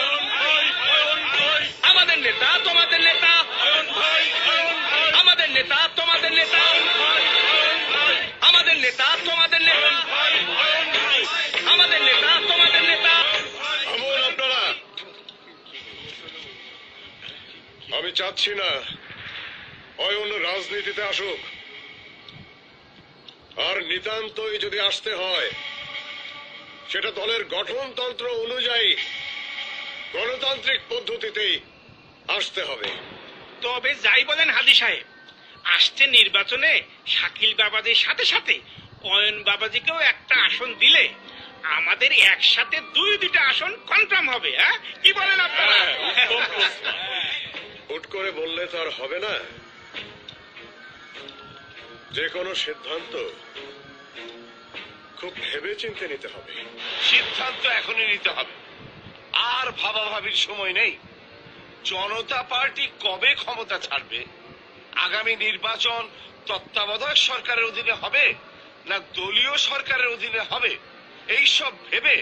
আমাদের নেতা তোমাদের নেতা, আমাদের নেতা তোমাদের নেতা, আমাদের নেতা তোমাদের নেতা, আমাদের নেতা তোমাদের নেতা। থামুন আপনারা। আমি চাচ্ছি না অয়ন রাজনীতিতে আসুক, আর নিতান্তই যদি আসতে হয় সেটা দলের গঠনতন্ত্র অনুযায়ী গণতান্ত্রিক পদ্ধতিতেই আসতে হবে। তবে যাই বলেন হাজি সাহেব, আসছে নির্বাচনে শাকিল বাবাজির সাথে সাথে অয়ন বাবাজিকেও একটা আসন দিলে আমাদের একসাথে দুইটা আসন কনফার্ম হবে। কি বলেন আপনারা? হুট করে বললে তো আর হবে না। যে কোনো সিদ্ধান্ত খুব ভেবে চিন্তে নিতে হবে। সিদ্ধান্ত এখনই নিতে হবে, আর ভাবাভাবির সময় নেই। জনতা পার্টি কবে ক্ষমতা ছাড়বে, আগামী নির্বাচন তত্ত্বাবধায়ক সরকারের অধীনে হবে না দলীয় সরকারের অধীনে হবে, এই সব ভেবে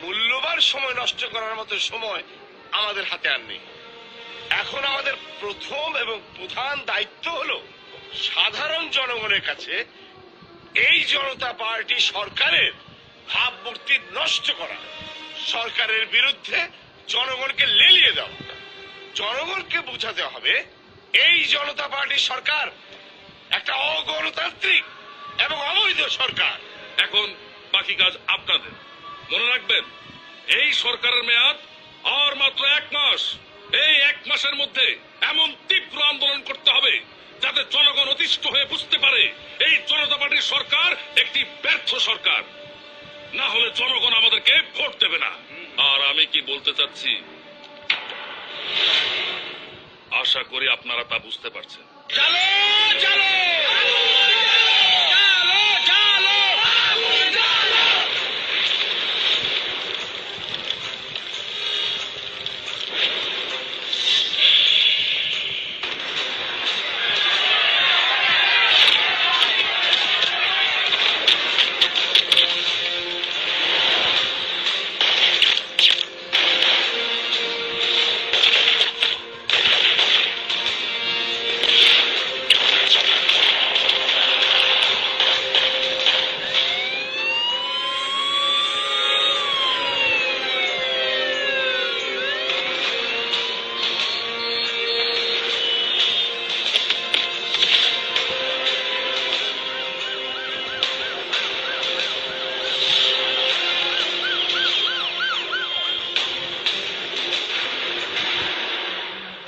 মূল্যবান সময় নষ্ট করার মতো সময় আমাদের হাতে আর নেই। এখন আমাদের প্রথম এবং প্রধান দায়িত্ব হলো সাধারণ জনগণের কাছে এই জনতা পার্টি সরকারের ভাবমূর্তি নষ্ট করা, সরকারের বিরুদ্ধে জনগণকে লেলিয়ে দেওয়া। জনগণকে বোঝাতে হবে এই জনতা পার্টি সরকার একটা অগণতান্ত্রিক এবং অবৈধ সরকার। এখন বাকি কাজ আপনাদের। মনে রাখবেন, এই সরকারের মেয়াদ আর মাত্র 1 মাস। এই 1 মাসের মধ্যে এমন তীব্র আন্দোলন করতে হবে যাতে জনগণ অতিষ্ঠ হয়ে বুঝতে পারে এই জনতা পার্টির সরকার একটি ব্যর্থ সরকার। না হলে জনগণ আমাদেরকে ভোট দেবে না। আর আমি কি বলতে চাচ্ছি আশা করি আপনারা তা বুঝতে পারছেন। চলো চলো চলো চলো।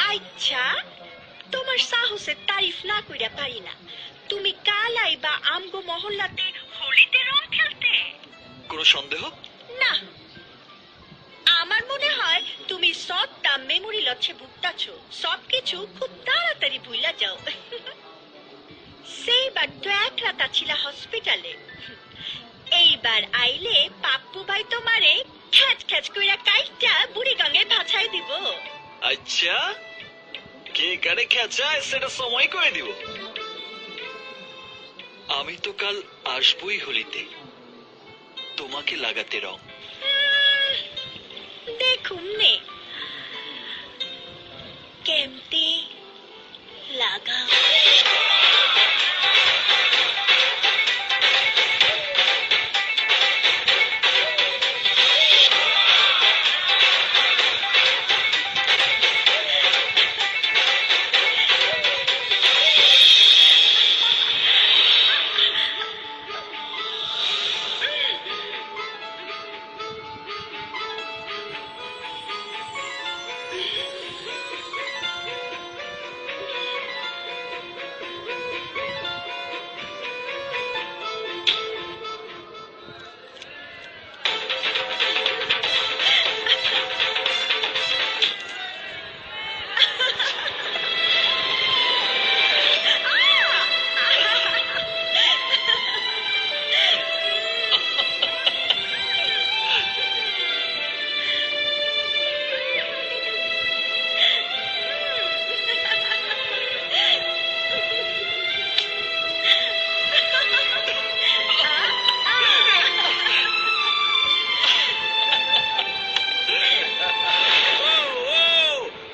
আচ্ছা, তোমার সাহসের তারিফ না কইরা পারি না। তুমি কাল আইবা আমগো মহল্লাতে হোলিতে রং খেলতে? কোনো সন্দেহ? না, আমার মনে হয় তুমি সবটা মেমোরি লচ্ছে ভুগতাছো, সবকিছু খুব তাড়াতাড়ি ভুইলা যাও। সেইবার তো এক রাত ছিল হসপিটালে, এইবার আইলে পাপ্পু ভাই তোমারে খ্যাচ খ্যাচ কইরা কাইটা বুড়ি গঙ্গে ভাছাই দিব। আচ্ছা, কে কারে খেঁচায় সেটা সময় করে দিব। আমি তো কাল আসবই হোলিতে, তোমাকে লাগাতে রং। দেখুম নে কেমতি লাগা।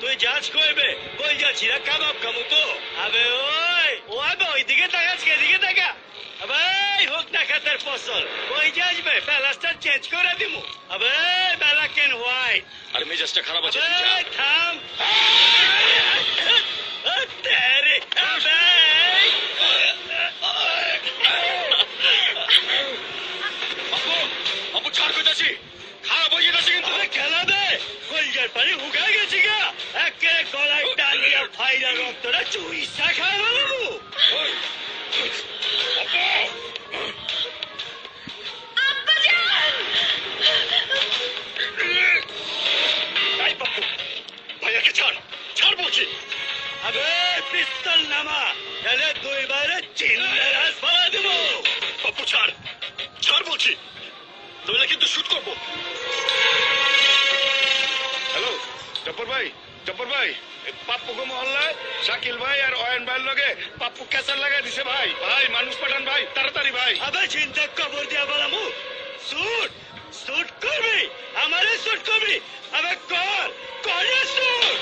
তুই যাচ কইবে কই যাচ্ছি না কাবাব খামু তো। আবে ওই ও আবে ওইদিকে তাকাস, এদিকে তাকা। আবে হোক না খাতার ফসল কই যাসবে, প্যালাসটা চেঞ্জ করে দিমু। আবে ব্ল্যাক এন্ড হোয়াইট। আরে মেজাজটা খারাপ আছে, আবে তুই যা। থাম। তেরে আবে আপু ছাড় কইতাছি, খারাপ হয়ে যেতেছি কিন্তু। আবে খেলাবে কলজার পানি হুগাই গেছি গা, একে গলায় টান দিয়া ফাইরা রক্তটা চুইসা খাই বাবু। এই পাপ্পু, ভাইয়াকে ছাড়, ছাড় বলছি। আবে পিস্তল নামা, তাহলে দুইবারে চিন্তারাস ফেলা দেব। পাপ্পু ছাড়, ছাড় বলছি, নইলে কিন্তু শুট করবো। হ্যালো জব্বর ভাই, জব্বর ভাই, পাপ্পু গো মহল্লায় শাকিল ভাই আর অয়ন ভাইয়ের লগে পাপ্পু ক্যাসার লাগাই দিছে ভাই। ভাই মানুষ পাঠান ভাই, তাড়াতাড়ি ভাই। আবে চিন্তা কবর দিয়া বলামু শুট শুট করবি, আমারে শুট করবি। আবে কর করে শুট।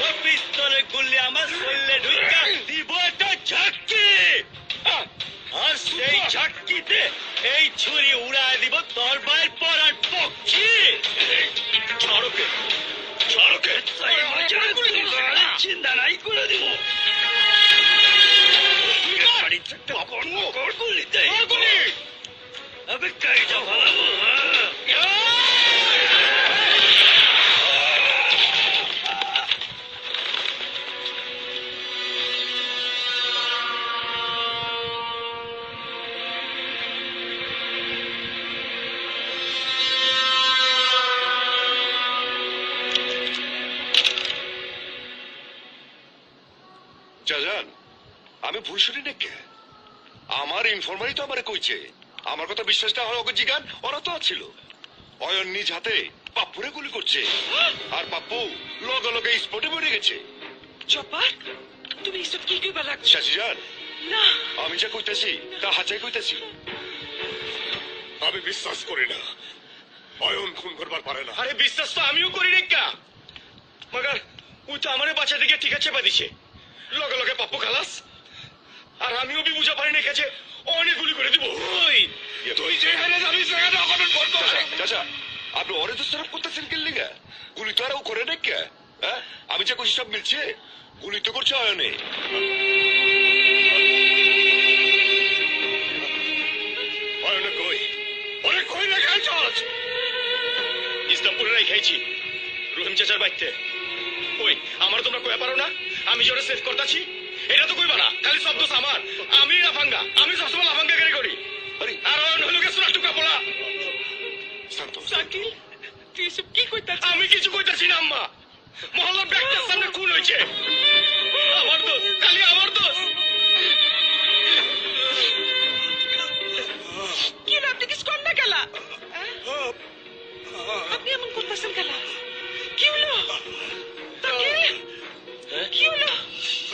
ও পিস্তলে গুলি আমার শরীরে ঢুকা দিব একটা ঝাক্কি, আর সেই ঝাক্কিতে এই ছুরি উড়ায় দিব তোর ভাইয়ের পরার পক্ষী। ছাড়োকে, ছাড়োকে। চিন্তা নাই করে দিব। আবে কাইটা ভালো। জাজান, আমি ভুল শুনি নাকি? আমার ইনফরমারই তো আমারে কইছে। আমার কথা বিশ্বাস না হয় ওকে জিগান, ওরা তো আছিল। অয়ন নিজ হাতে পাপ্পুরে গুলি করছে, আর পাপ্পু লগে লগে স্পটে মরে গেছে। চপার, তুমি এসব কি কইবা লাগছো? শাশিজান, না, আমি যা কইতাছি তা হাচাই কইতাছি। আমি বিশ্বাস করি না, অয়ন খুন করবার পারে না। আরে বিশ্বাস তো আমিও করি রেখা, মগর ওই তো আমারে বাঁচাতে গিয়ে ঠিক আছে দিছে। লগে লগে পাপ্পু খালাস, আর আমিও বি বুঝা পারি না কাছে অনেক গুলি করে দিব। ওই তুই যেখানে যাবি সেখানে অঘটন ঘটতে হবে। চাচা, আপনি ওরে তো সেরপ করতেছেন কি লিগা? গুলি তো আর ও করে নাকি? হ্যাঁ, আমি যা কইছি সব মিলছে। গুলি তো করছে অয়নে। অয়নে কই? ওরে কই না খেলছ? ইসলামপুরে খাইছি রহিম চাচার বাইতে। ওই আমার তোমরা কয়া পারো না আমি জোরে সেভ করতেছি? এটা তো কইবা না, খালি শব্দ আমার। আমি লাফাঙ্গা, আমি সবসময় লাফাঙ্গা করি। আর অয়ন হলো গেছে টুকা পোলা। শান্ত, শাকিল তুই এসব কি কইতাছিস? আমি কিছু কইতাছি না আম্মা। মহল্লা ব্যাগটার সামনে খুন হয়েছে। আমার দোষ, খালি আমার দোষ। কি রে, আপনি কিছু করেন না গেলা? আপনি এমন করতেছেন গেলা? কি হলো? তাকিল, কি হলো?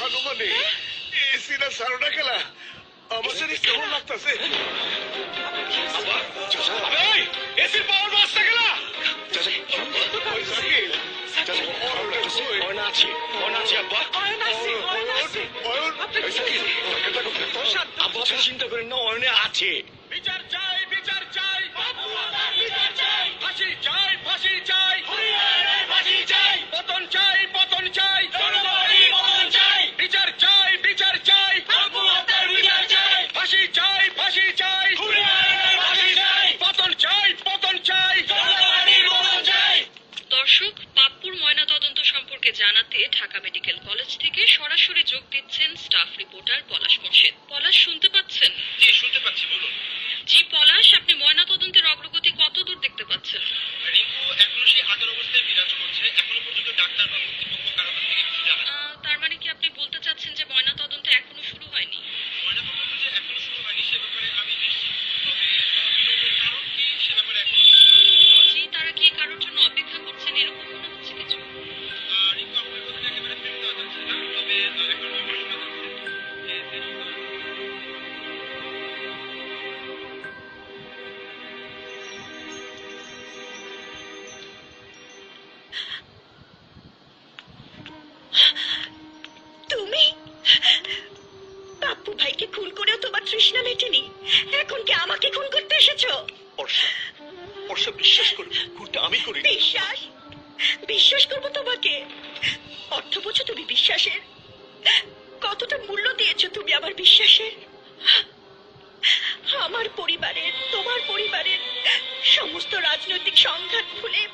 হনুমানে এসিরা সারোনা খেলা আমার সাথে কেমন লাগতেছে? আবে ওই, এসির পাওয়ার বাসটা গেলা। ওই সাকিল অয়ন আছে আব্বা। অয়ন আছে, অয়ন আছে। আপনি কি- আব্বা আপনি চিন্তা করেন না, অয়নে আছে। বিচার চাই, বিচার চাই, বিচার চাই, ফাঁসি চাই, ফাঁসি চাই, ফাঁসি চাই, পতন চাই, পতন চাই, পতন চাই, বিচার চাই, বিচার চাই, বিচার চাই, ফাঁসি চাই, ফাঁসি চাই, ফাঁসি চাই, পতন চাই, পতন চাই, পতন চাই। দর্শক, পাপ্পুর ময়নাতদন্ত সম্পর্কে জানাতে ঢাকা মেডিকেল কলেজ থেকে সরাসরি যোগ দিচ্ছেন স্টাফ রিপোর্টার পলাশ মোর্শেদ। পলাশ, শুনতে পাচ্ছেন? জি, শুনতে পাচ্ছি, বলুন। জি পলাশ, আপনি ময়নাতদন্তের অগ্রগতি কত দূর দেখতে পাচ্ছেন? রিপু এখনো সেই আগের অবস্থায় বিরাজ করছে। এখনো পর্যন্ত ডাক্তার বা কর্তৃপক্ষ কারো কাছ থেকে কিছু জানা যায়নি। তার মানে কি আপনি বলতে চাচ্ছেন যে ময়নাতদন্ত এখনো শুরু হয়নি? ময়নাতদন্ত যে এখনো শুরু হয়নি সে ব্যাপারে আমি নিশ্চিত। তবে বিলম্বের কারণ কি সে ব্যাপারে এখনো কিছু জানা যায়নি। জি, তারা কি কারোর জন্য অপেক্ষা করছেন এরকম মনে হচ্ছে কিছু? রিপু আপনার কথাটা একেবারে ফেলে দেওয়া যাচ্ছে না, তবে এখন আমার শোনা যাচ্ছে যে তিনি তুমি পাপ্পু ভাইকে খুন করেও তোমার তৃষ্ণা মেটেনি, এখন কি আমাকে খুন করতে এসেছো? অর্ষা বিশ্বাস করবে, খুনটা আমি করি। বিশ্বাস? বিশ্বাস করবো তোমাকে? অর্থ বোঝো তুমি বিশ্বাসের? কতটা মূল্য দিয়েছো তুমি আমার বিশ্বাসের? আমার পরিবারের, তোমার পরিবারের সমস্ত রাজনৈতিক সংঘাত ভুলে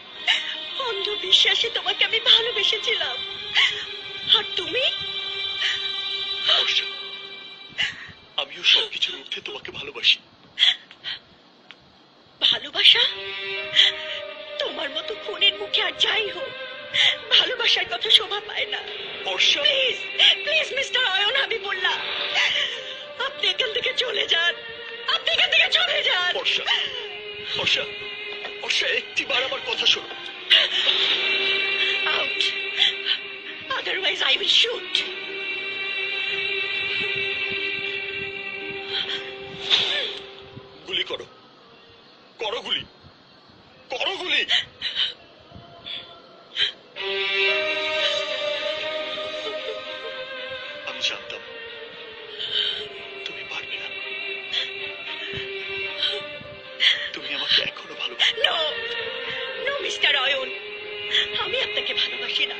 অন্ধবিশ্বাসে তোমাকে আমি ভালোবেসেছিলাম, আর তুমি? অর্ষা, আমিও সবকিছুর ঊর্ধ্বে তোমাকে ভালোবাসি। ভালোবাসা? তোমার মতো খুনের মুখে আর যাই হোক, ভালোবাসার কথা শোভা পায় না। Orsha, please please mister Ayan, আমি বললাম আপনি এখান থেকে চলে যান, আপনি এখান থেকে চলে যান। অর্ষা, অর্ষা, অর্ষা, একটিবার আমার কথা শোনো। Out, otherwise I will shoot. গুলি করো, করো গুলি, করো গুলি। আমি জানতাম তুমি পারবে না। তুমি আমাকে এখনো ভালোবাসো। নো নো মিস্টার অয়ন, আমি আপনাকে ভালোবাসি না।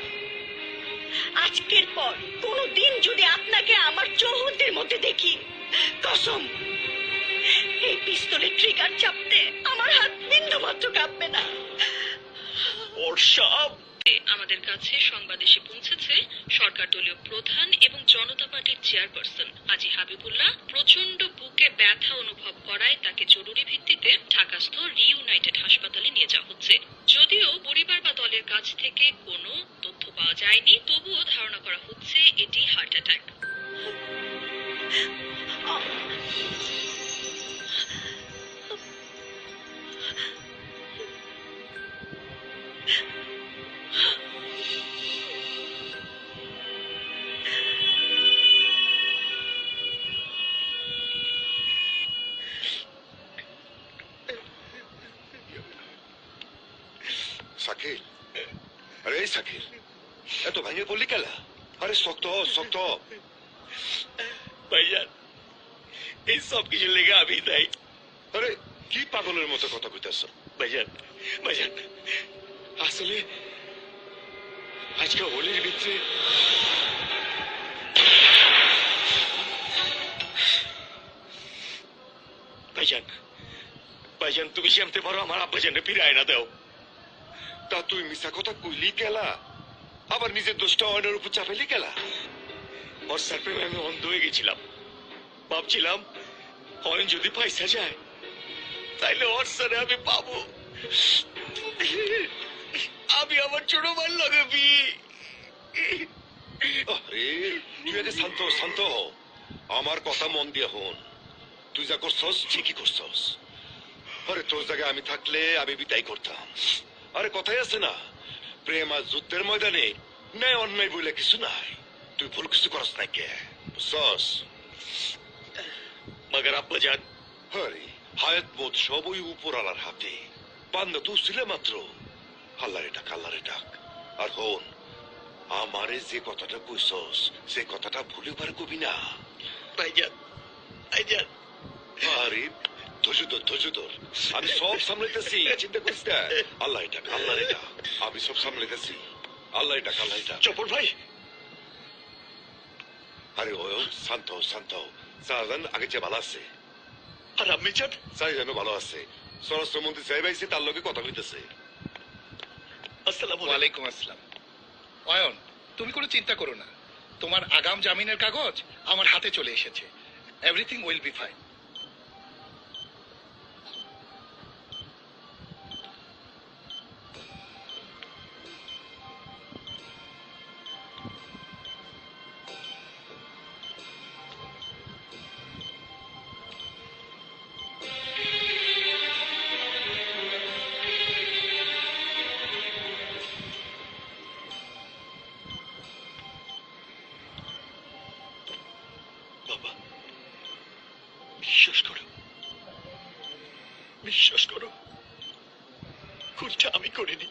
আজকের পর কোনোদিন যদি আপনাকে আমার চৌহদ্দির মধ্যে দেখি, কসম এই পিস্তলের ট্রিগার চাপতে আমার হাত বিন্দু মাত্র কাঁপবে না। অর্ষা, আমাদের কাছে সংবাদ এসে পৌঁছেছে সরকার দলীয় প্রধান এবং জনতা পার্টির চেয়ারপারসন হাজী হাবিবুল্লাহ প্রচন্ড বুকে ব্যথা অনুভব করায় তাকে জরুরি ভিত্তিতে ঢাকাস্থ রিইউনাইটেড হাসপাতালে নিয়ে যাওয়া হচ্ছে। যদিও পরিবার বা দলের কাছ থেকে কোনো তথ্য পাওয়া যায়নি, তবুও ধারণা করা হচ্ছে এটি হার্ট অ্যাটাক। শাকিল, আরে এই শাকিল, এত ভাঙে পড়লি কেলা? আরে শক্ত হ, শক্ত হ। ভাইজান, এই সব কিছু লেগে আমি দায়ী। আরে কি পাগলের মতো কথা কইতাছ? ভাইজান, ভাইজান, আসলে আজকে হোলির ভিতরে ভাইজান, ভাইজান তুমি জানতে পারো আমার আব্বাজানে ফিরায় না দাও। তা তুই মিশা কথা কইলি কেলা? আবার নিজের দোষটা অন্যের উপর চাপাইলি কেলা? বর্ষার প্রেমে আমি অন্ধ হয়ে গেছিলাম। ভাবছিলাম অয়ন যদি পয়সা যায় তাইলে ওর সাথে আমি পাবো। ছোট ভাই লগে বিয়ে। আরে তুই আগে শান্ত হ। আমার কথা মন দিয়ে হন। তুই যা করছস ঠিকই করছস। আরে তোর জায়গায় আমি থাকলে আমি বিদায় করতাম। আরে কথাই আছে না, প্রেম আর যুদ্ধের ময়দানে ন্যায় অন্যায় বলে কিছু নাই। তুই ভুল কিছু করস না কে, বুঝছস? মগর আব্বাজান, আরে হায়াত মত সবই উপরওয়ালার হাতে। বান্দা তুই ছিলে মাত্র। আল্লাহরে ডাক। আর হন, আমারে যে কথাটা কইছস সে কথাটা ভুলে পারে কবি না। ভাইজান, ভাইজান। আরে ধৈর্য ধর। আমি সব সামলাইতেছি, চিন্তা করিস না। আল্লাহরে ডাক। আমি সব সামলাইতেছি। আল্লাহরে ডাক। চপর ভাই, আরে ওয় শান্ত হও। সাজান আগে চেয়ে ভালো আছে। আর আম্মি জান? সাই যেন ভালো আছে। স্বরাষ্ট্রমন্ত্রী সাহেব আইছে, তার লগে কথা কইতেছে। আসসালামু আলাইকুম। ওয়ালাইকুম আসসালাম। অয়ন, তুমি কোনো চিন্তা করো না, তোমার আগাম জামিনের কাগজ আমার হাতে চলে এসেছে। Everything will be fine. বাবা, বিশ্বাস করো, খুনটা আমি করিনি।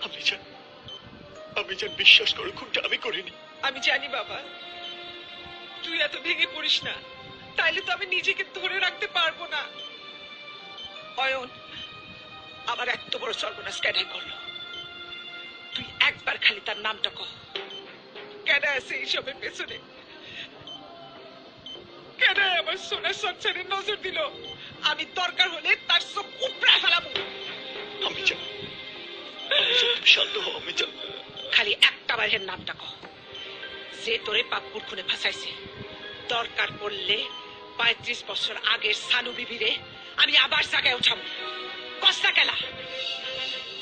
আমি জান বিশ্বাস করো, খুনটা আমি করিনি। আমি জানি বাবা, তুই এত ভেঙে পড়িস না, তাইলে তো আমি নিজেকে ধরে রাখতে পারবো না। অয়ন আমার এত বড় সর্বনাশ কেডাই করলো? তুই একবার খালি তার নামটা কহ। কেডা আছে এইসবের পেছনে? কেডা আমার সোনার সংসারে নজর দিল? আমি দরকার হলে তার চোখ উপড়া ফেলাবো। আমি জান, তুমি শান্ত হও। আমি জান, খালি একটা বারের নামটা কহ, যে তোরে পাপ্পুর খুনে ফাঁসাইছে। দরকার পড়লে 35 বছর আগের সানু বিবিরে আমি আবার জায়গায় উঠাম। কস্তা কেলা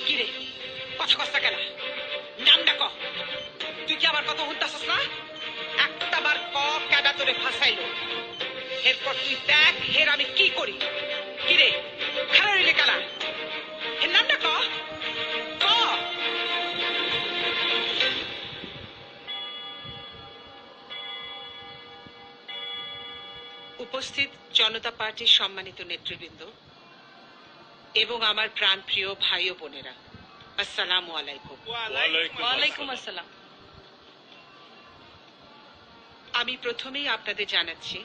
কিরে, কস্তা কেলা নামটা কহ। তুই কি আমার কথা শুনতাছস না? একটা বার ক কেডা তোরে ফাঁসাইলো, এরপর তুই দেখ হের আমি কি করি। কিরে খারাপ হইলে কেলা, এর নামটা কহ। উপস্থিত জনতা পার্টির সম্মানিত নেতৃবৃন্দ এবং আমার প্রাণপ্রিয় ভাই ও বোনেরা, আসসালামু আলাইকুম। ওয়ালাইকুম আসসালাম। আমি প্রথমেই আপনাদের জানাচ্ছি,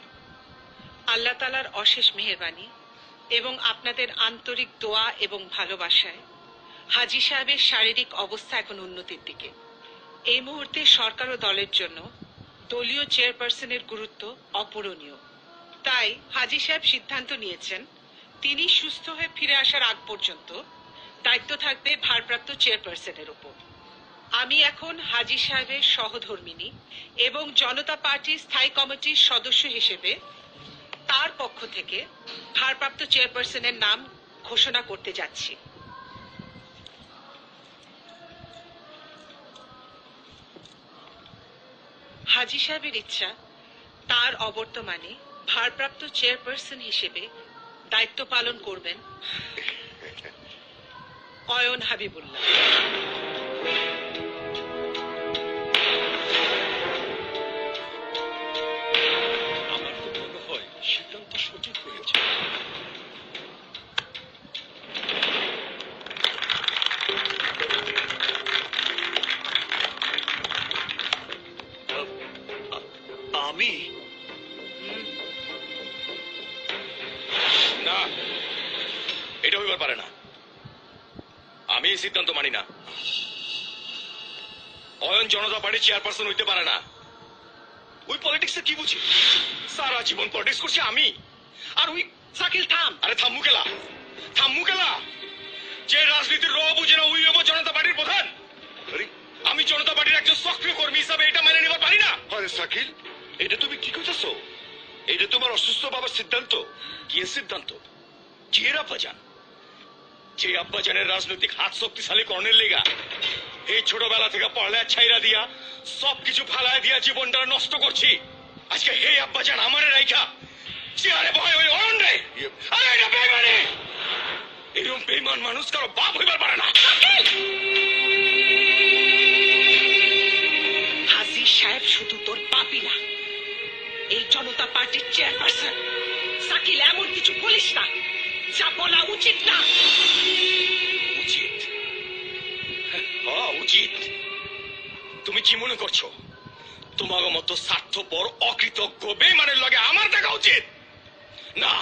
আল্লাহ তাআলার অশেষ মেহেরবানি এবং আপনাদের আন্তরিক দোয়া এবং ভালোবাসায় হাজী সাহেবের শারীরিক অবস্থা এখন উন্নতির দিকে। এই মুহূর্তে সরকার ও দলের জন্য দলীয় চেয়ারপারসনের গুরুত্ব অপূরণীয়। তাই হাজী সাহেব সিদ্ধান্ত নিয়েছেন, তিনি সুস্থ হয়ে ফিরে আসার আগ পর্যন্ত দায়িত্ব থাকবে ভারপ্রাপ্ত চেয়ারপারসনের উপর। আমি এখন হাজী সাহেবের সহধর্মিণী এবং জনতা পার্টির স্থায়ী কমিটির সদস্য হিসেবে তার পক্ষ থেকে ভারপ্রাপ্ত চেয়ারপারসনের নাম ঘোষণা করতে যাচ্ছি। হাজী সাহেবের ইচ্ছা, তার অবর্তমানে ভারপ্রাপ্ত চেয়ারপারসন হিসেবে দায়িত্ব পালন করবেন অয়ন হাবিবুল্লাহ। আমার তো মনে হয় সিদ্ধান্ত সঠিক হয়েছে। আমি না, এটা হইবার পারে না। আমি এই সিদ্ধান্ত মানি না। অয়ন জনতা পার্টির চেয়ারপারসন হইতে পারে না। ওই পলিটিক্স কি বুঝি? সারা জীবন পলিটিক্স করছি আমি। আর ওই শাকিল থাম। আরে থাম্মু কেলা, যে রাজনীতির র বুঝে না ওই হবো জনতা পার্টির প্রধান। আরে আমি জনতা পার্টির একজন সক্রিয় কর্মী হিসাবে এটা মেনে নিবার পারি না। আরে শাকিল, এটা তুমি কি কইতেছো? এটা তোমার অসুস্থ বাবার সিদ্ধান্ত? কি সিদ্ধান্ত? জিয়েরা বাজান, যে আব্বাজানের রাজনৈতিক হাত শক্তিশালী করণের লেগা এই ছোটবেলা থেকে পড়ালেখা ছাইরা দিয়া সবকিছু ফালায় দিয়া জীবনটা নষ্ট করছি, আজকে হে আব্বাজান আমারে রাইখা চেয়ারে ভয় ওই অরণ রে। আরে এটা বেইমানি, এরকম বেইমান মানুষ কারো বাপ হইবার পারে না। হাজির সাহেব শুধু তোর পাপি না, এই জনতা পার্টির চেয়ারপারসন। শাকিল, এমন কিছু বলিস না যা বলা উচিত না। উচিত? উচিত? তুমি কি মনে করছো তোমার মতো স্বার্থপর অকৃতজ্ঞ বেইমানের লগে আমার দেখা উচিত না?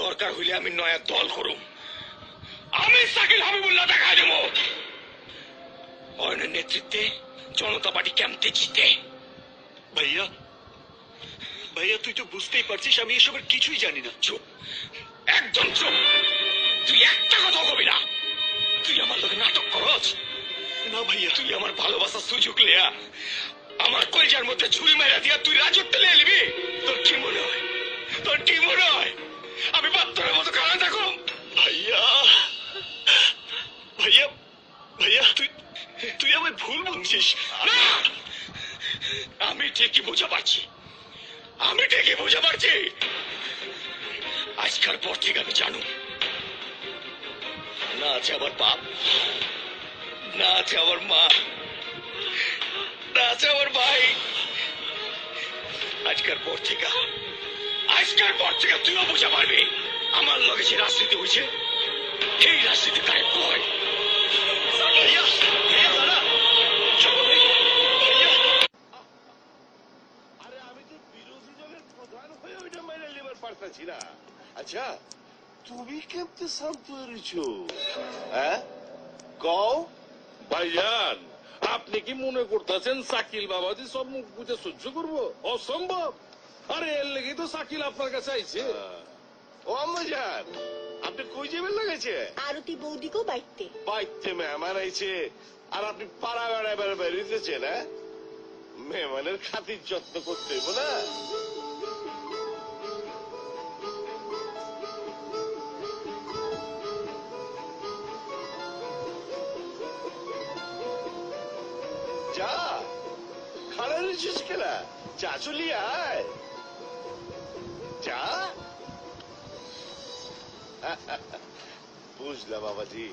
দরকার হইলে আমি নয়া দল করুম, আমি শাকিল হাবিবুল্লাহ দেখা দেব। অয়নের নেতৃত্বে জনতা পার্টি ক্যাম্পে জিতে। ভাইয়া, ভাইয়া তুই তো বুঝতেই পারছিস আমি এসবের কিছুই জানি না। চুপ, একদম চুপ, তুই একটা কথা কবি না। তুই আমার লোকে নাটক করছ না ভাইয়া, তুই আমার ভালোবাসার সুযোগ লিয়া আমার কলজার মধ্যে ছুরি মেরা দিয়া তুই রাজত্ব লিয়ে নিবি। তোর কি মনে হয়, তোর কি মনে হয় আমি বাচ্চার মতো খারাপ থাকুম? ভাইয়া, ভাইয়া, ভাইয়া তুই তুই আমায় ভুল বুঝছিস। না, আমি ঠিকই বুঝা পারছি, আমি ঠিকই বুঝা পারছি। আজকাল পর থেকে আমি জানু না আছে আমার বাপ, না আছে আমার মা, না আছে আমার ভাই। আজকের পর থেকে তুইও বুঝা পারবি আমার লগে যে রাজনীতি হয়েছে এই রাজনীতি কারেক্ট নয়। ভাইয়া, ভাইয়া দাঁড়া, চলো ভাইয়া। আরে আমি তো বিরোধী দলের প্রধান হয়ে ওইটা মেনে নেবার পারতাছি না। আচ্ছা তুমি কেমতে শান্ত হয়েছো? হ্যাঁ কও। ভাইজান, আপনি কি মনে করতেছেন শাকিল বাবাজি সব মুখ বুঝে সহ্য করবো? অসম্ভব। আরে এর লেগে তো শাকিল আপনার কাছে আইছে। ও আম্মাজান, আপনি কই যাবেন লাগাইছে? আরতি বৌদিকেও বাইতে বাইতে মেহমান আইছে আর আপনি পাড়া বেড়ায় বেড়া বেরিয়েছেন? হ্যাঁ, মেহমানের খাতির যত্ন করতে হইব না? যা খাড়া রয়েছিস কেনা, চা চলি আয় যা। বুঝলাম বাবাজি,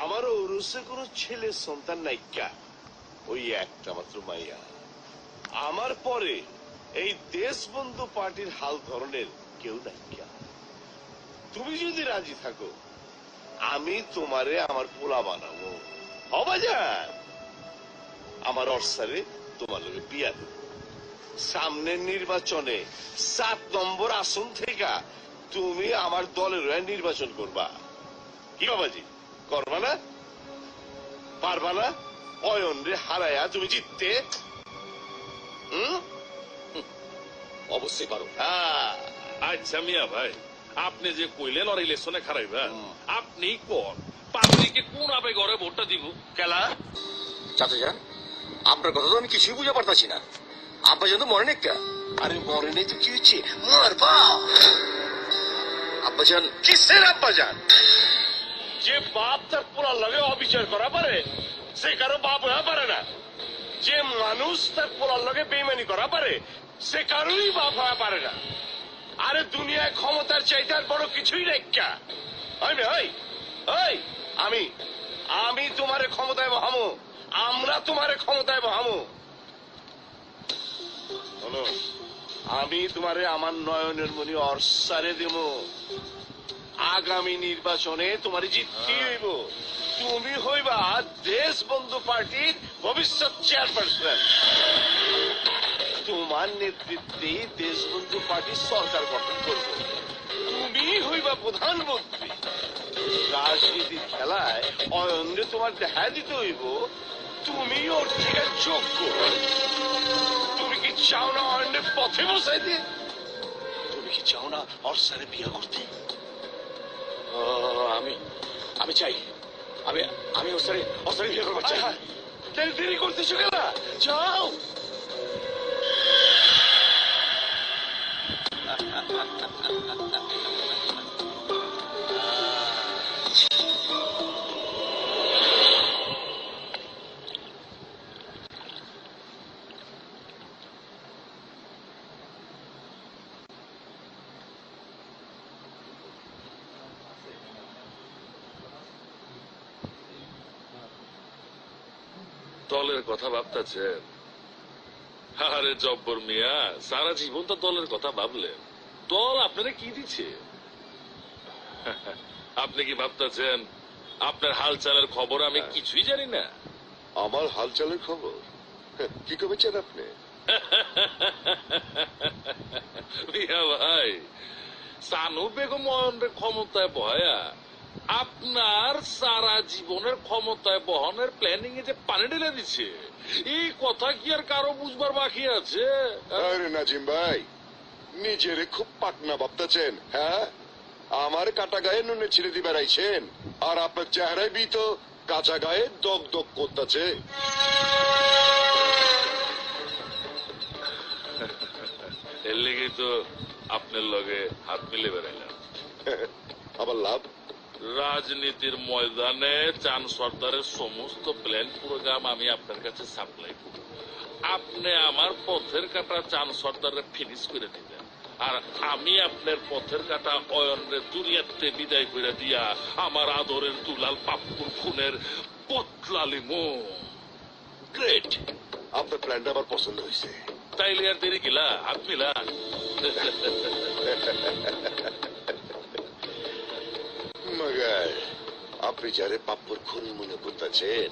আমারও ওরসে কোনো ছেলে সন্তান নাইকা, ওই একটা মাত্র মাইয়া। আমার পরে এই দেশবন্ধু পার্টির হাল ধরনের কেউ নাইকা। তুমি যদি রাজি থাকো আমি তোমারে আমার পোলা বানাবো। অবাজার আমার অর্সারে তোমার লোকে বিয়া দেব। সামনের নির্বাচনে 7 নম্বর আসন থেকে তুমি আমার দলের হয়ে নির্বাচন করবা। কি বাবাজি, করবা না? পারবা না? অয়ন রে হারায়া তুমি জিততে? অবশ্যই পারো। আচ্ছা মিয়া ভাই, আপনি যে কইলেন আর ইলেকশনে খারাইবেন, আপনি কোন পাবলিকে কোন আবে ঘরে ভোটটা দিব? কেলা চাচা যান, আপনার কথা তো আমি কিছুই বুঝে পারতাছি না। আব্বা যেন মরে নেই। আরে মরে নেই তো কি হচ্ছে, মরবা। আব্বাজান কিসের আব্বাজান? যে বাপ তার পোলার লগে অবিচার করা পারে সে কারো বাপ হওয়া পারে না। যে মানুষ তার পোলার লগে বেইমানি করা পারে সে কারোই বাপ হওয়া পারে না। আরে দুনিয়ায় ক্ষমতার চাইতে আর বড় কিছুই নাই। আমি তোমারে ক্ষমতায় বহামো, আমরা তোমারে ক্ষমতায় বহামো। শোনো, আমি তোমারে আমার নয়নের মনি অর্সারে দেব। আগামী নির্বাচনে তোমারে জিততে হইব। তুমি হইবা দেশবন্ধু পার্টির ভবিষ্যৎ চেয়ারপারসন। তোমার নেতৃত্বে দেশবন্ধু পার্টির সরকার গঠন করব। তুমি হইবা প্রধানমন্ত্রী। রাজনীতির খেলায় অয়নরে তোমার দেখা দিতে হইব তুমি ওর থেকে যোগ্য। তুমি কি চাও না অয়নের পথে বসাইতে? তুমি কি চাও না ওর সাথে বিয়ে করতে? আমি চাই, আমি ওর সাথে বিয়ে করবো চাই। দেরি করতেছো কেন? যাও। দলের কথা ভাবতেছেন? আরে জব্বর মিয়া, সারা জীবন তো দলের কথা ভাবলেন, দল আপনারা কি দিচ্ছে? আপনি কি ভাবতেছেন আপনার হালচালের খবর আমি কিছুই জানি না? আমার হালচালের খবর কি করেছেন আপনি? মিয়া ভাই, সানু বেগম অয়নের ক্ষমতায় বয়া আপনার সারা জীবনের ক্ষমতায় বহনের প্ল্যানিং এ যে পানি ঢেলে দিচ্ছে, এই কথা কি আর কারো বুঝবার বাকি আছে? আরে নাজিম ভাই, নিজেরে খুব পাকনা ভাবতেছেন? হ্যাঁ, আমার কাটা গায়ে নুনে ছিঁড়ে দিবে রাইছেন, আর আপনার চেহারায় বি তো কাঁচা গায়ে দগ দগ করতেছে। এর লেগেই তো আপনার লগে হাত মিলে বেড়াইলাম। আবার লাভ? রাজনীতির ময়দানে চান সর্দারের সমস্ত প্ল্যান প্রোগ্রাম আমি আপনার কাছে সাপ্লাই করব। আপনি আমার পথের কাটা চান সর্দারে ফিনিশ করে দিবেন, আর আমি আপনার পথের কাটা অয়নরে দুনিয়াতে বিদায় করে দিয়া আমার আদরের দুলাল পাপ্পুর খুনের বদলালিমু। গ্রেট, আপনার প্ল্যানটা আমার পছন্দ হয়েছে। তাইলে আর দেরি গেলা, হাত মিলান। মগার আপনি যারে পাপ্পুর খুন মনে করতেছেন,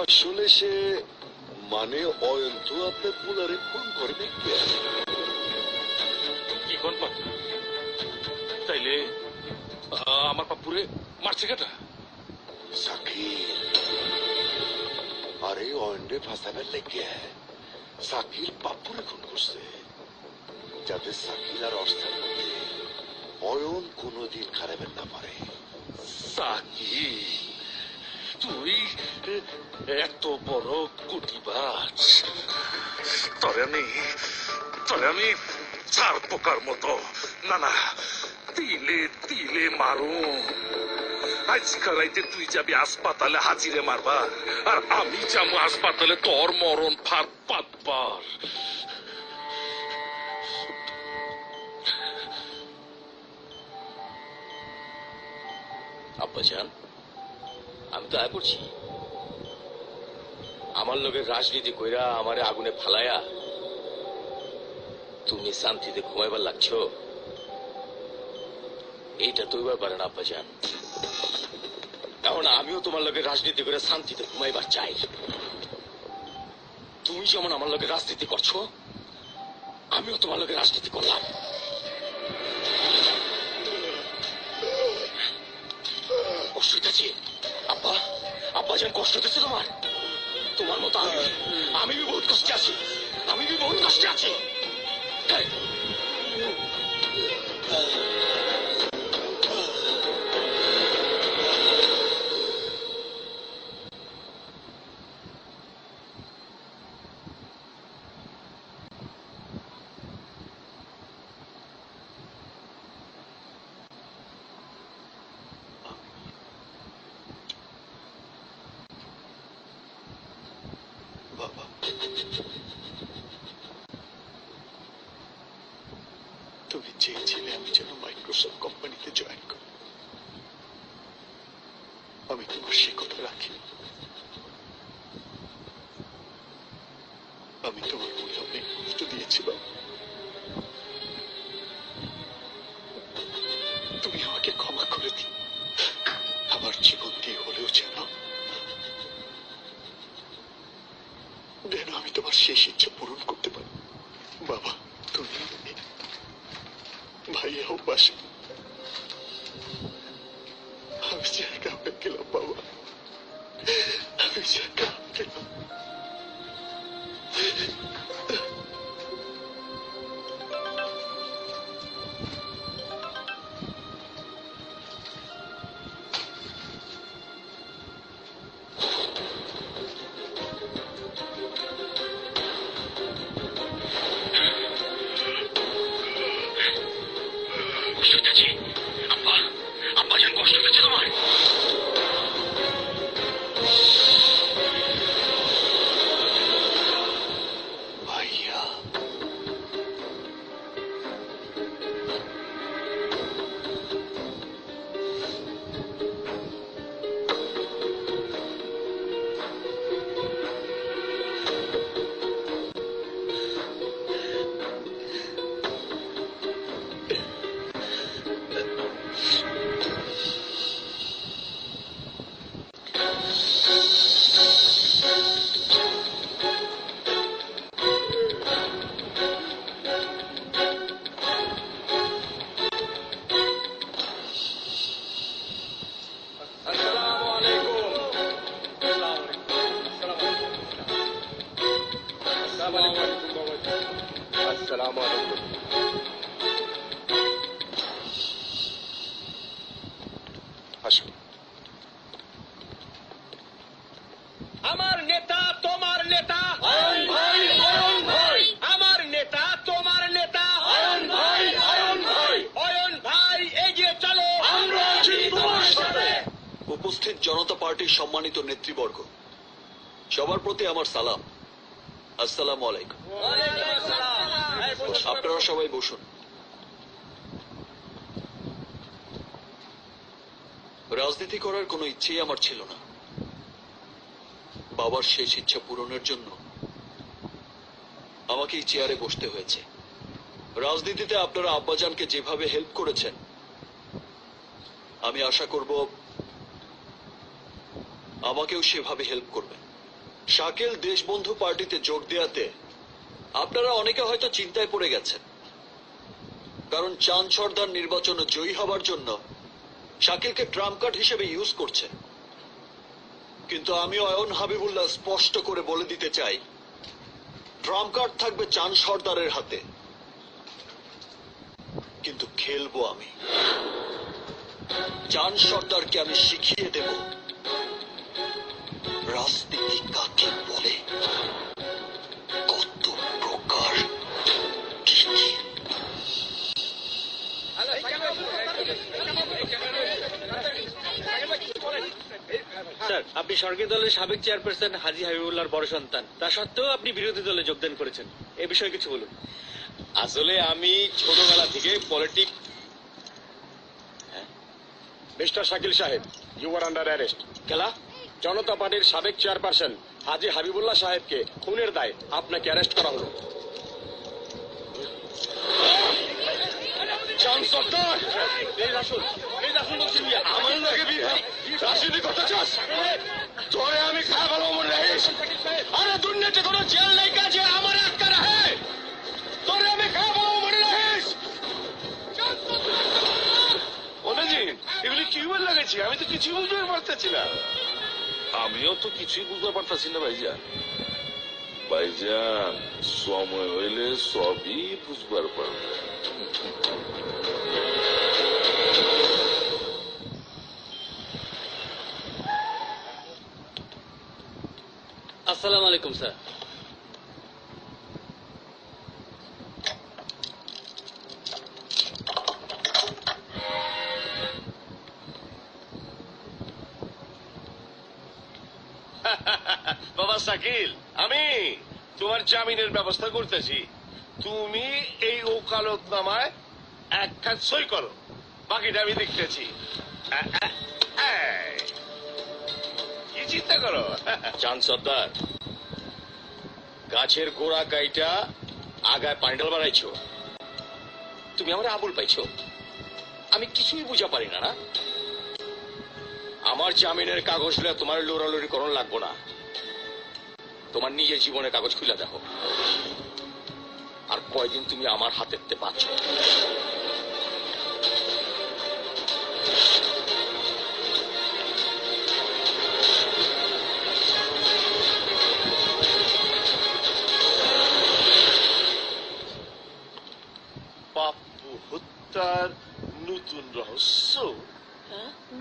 আসলে সে মানে অয়ন তো আপনার পুলারে খুন করবে। কি কোন পাপ্পু? তাইলে আমার পাপ্পুরে মারছে কেটা? শাকিল। আরে অয়নরে ফাঁসাবার লেগে শাকিল পাপ্পুরে খুন করছে, যাতে শাকিল আর অস্থার মধ্যে অয়ন কোনদিন খারাপের না পারে। সাকিব, তুই এত বড় কুটিবাজ, তরে আমি চার পোকার মতো না না তিলে তিলে মারু। আজকাল রাইতে তুই যাবি হাসপাতালে হাজিরে মারবার, আর আমি যাবো হাসপাতালে তোর মরণ ফাঁদ পাতবার। আব্বাজান, আমি তো আয় করছি। আমার লোকের রাজনীতি কইরা আমারে আগুনে ফালায়া তুমি শান্তিতে ঘুমাইবার লাগছো, এইটা তো হইবার পারে না আব্বাজান। এখন আমিও তোমার লোকের রাজনীতি করে শান্তিতে ঘুমাইবার চাই। তুমি যেমন আমার লোকের রাজনীতি করছো, আমিও তোমার লোকের রাজনীতি করলাম। কষ্ট হইতেছে আব্বা, আব্বাজান কষ্ট হইতেছে তোমার? তোমার মতো আমি বহুত কষ্টে আছি, আমি বহুত কষ্টে আছি। বাবা, তুমি চেয়েছিলে আমি যেন মাইক্রোসফট কোম্পানিতে জয়েন করি, আমি তোমার সে কথা রাখিনি। আমি তোমার মনে অনেক কষ্ট দিয়েছি বাবা, তুমি আমাকে ক্ষমা করে দিও। আমার জীবন দিয়ে হলেও যেন আমি তোমার শেষ ইচ্ছা পূরণ করতে পারি। বাবা, তুমি ভাইয়াও পাশে। আমি জায়গা হয়ে গেলাম বাবা, আমি জায়গা হয়ে গেলাম। আসুন। আমার নেতা তোমার নেতা আমার নেতা তোমার নেতা অয়ন ভাই এগিয়ে চলো, আমরা আছি তোমার সাথে। উপস্থিত জনতা পার্টির সম্মানিত নেতৃবর্গ, সবার প্রতি আমার সালাম। আসসালামু আলাইকুম। আপনারা সবাই বসুন। রাজনীতি করার কোনো ইচ্ছেই আমার ছিল না। বাবার শেষ ইচ্ছা পূরণের জন্য আমাকে এই চেয়ারে বসতে হয়েছে। রাজনীতিতে আপনারা আব্বাজানকে যেভাবে হেল্প করেছেন, আমি আশা করব আমাকেও সেভাবে হেল্প করবেন। শাকিল দেশবন্ধু পার্টিতে যোগ দেওয়াতে আপনারা অনেকে হয়তো চিন্তায় পড়ে গেছেন, কারণ চাঁদ সর্দার নির্বাচনে জয়ী হবার জন্য শাকিলকে ট্রাম্প কার্ড হিসেবে ইউজ করছে। কিন্তু আমি অয়ন হাবিবুল্লাহ স্পষ্ট করে বলে দিতে চাই, ট্রাম্প কার্ড থাকবে চাঁদ সর্দারের হাতে, কিন্তু খেলবো আমি। চাঁদ সর্দারকে আমি শিখিয়ে দেব রাজনীতি কাকে বলে, কত প্রকার কি কি। স্যার, আপনি সরকারি দলের সাবেক চেয়ারপারসন হাজী হাবিবুল্লাহর বড় সন্তান, তা সত্ত্বেও আপনি বিরোধী দলে যোগদান করেছেন, এ বিষয়ে কিছু বলুন। আসলে আমি ছোটবেলা থেকে পলিটিক্স। মিস্টার শাকিল সাহেব, ইউ আর আন্ডার অ্যারেস্ট। খেলা জনতা পার্টির সাবেক চেয়ারপারসন হাজী হাবিবুল্লাহ সাহেবকে খুনের দায়ে আপনাকে অ্যারেস্ট করা হলো। চাঁদ সর্দার, আমার লাগে রাজনীতি করতে চাস? তোরে আমি খাই ভালো মনে রাখিস। আরে দুর্নীতি কোনো জেল নেই কাজে আমার আটকা রাখে, তোরে আমি খাই ভালো মনে রাখিস। এগুলি কি বল লাগাইছি? আমি তো কিছু বুঝতে পারতেছি না। আমিও তো কিছুই বুঝতে পারতাছি না ভাইজান। ভাইজান, সময় হইলে সবই বুঝবার পারবে। আসসালামু আলাইকুম স্যার। বাবা শাকিল, আমি তোমার জামিনের ব্যবস্থা করতেছি। তুমি এই ওকালতনামায় এক কাজ সই করো, বাকিটা আমি দেখতেছি। কি চিন্তা করো? চাঁদ সর্দার, গাছের গোড়া গাইটা আগায় পান্ডাল বাড়াইছো, তুমি আমার আবুল পাইছো। আমি কিছুই বুঝা পারি না। না, আমার জামিনের কাগজ তোমার লড়ালড়ি করণ লাগবো না। তোমার নিজের জীবনের কাগজ খুলে দেখো, আর কয়দিন তুমি আমার হাতেতে পাচ্ছ। পাপ্পু হত্যার নতুন রহস্য।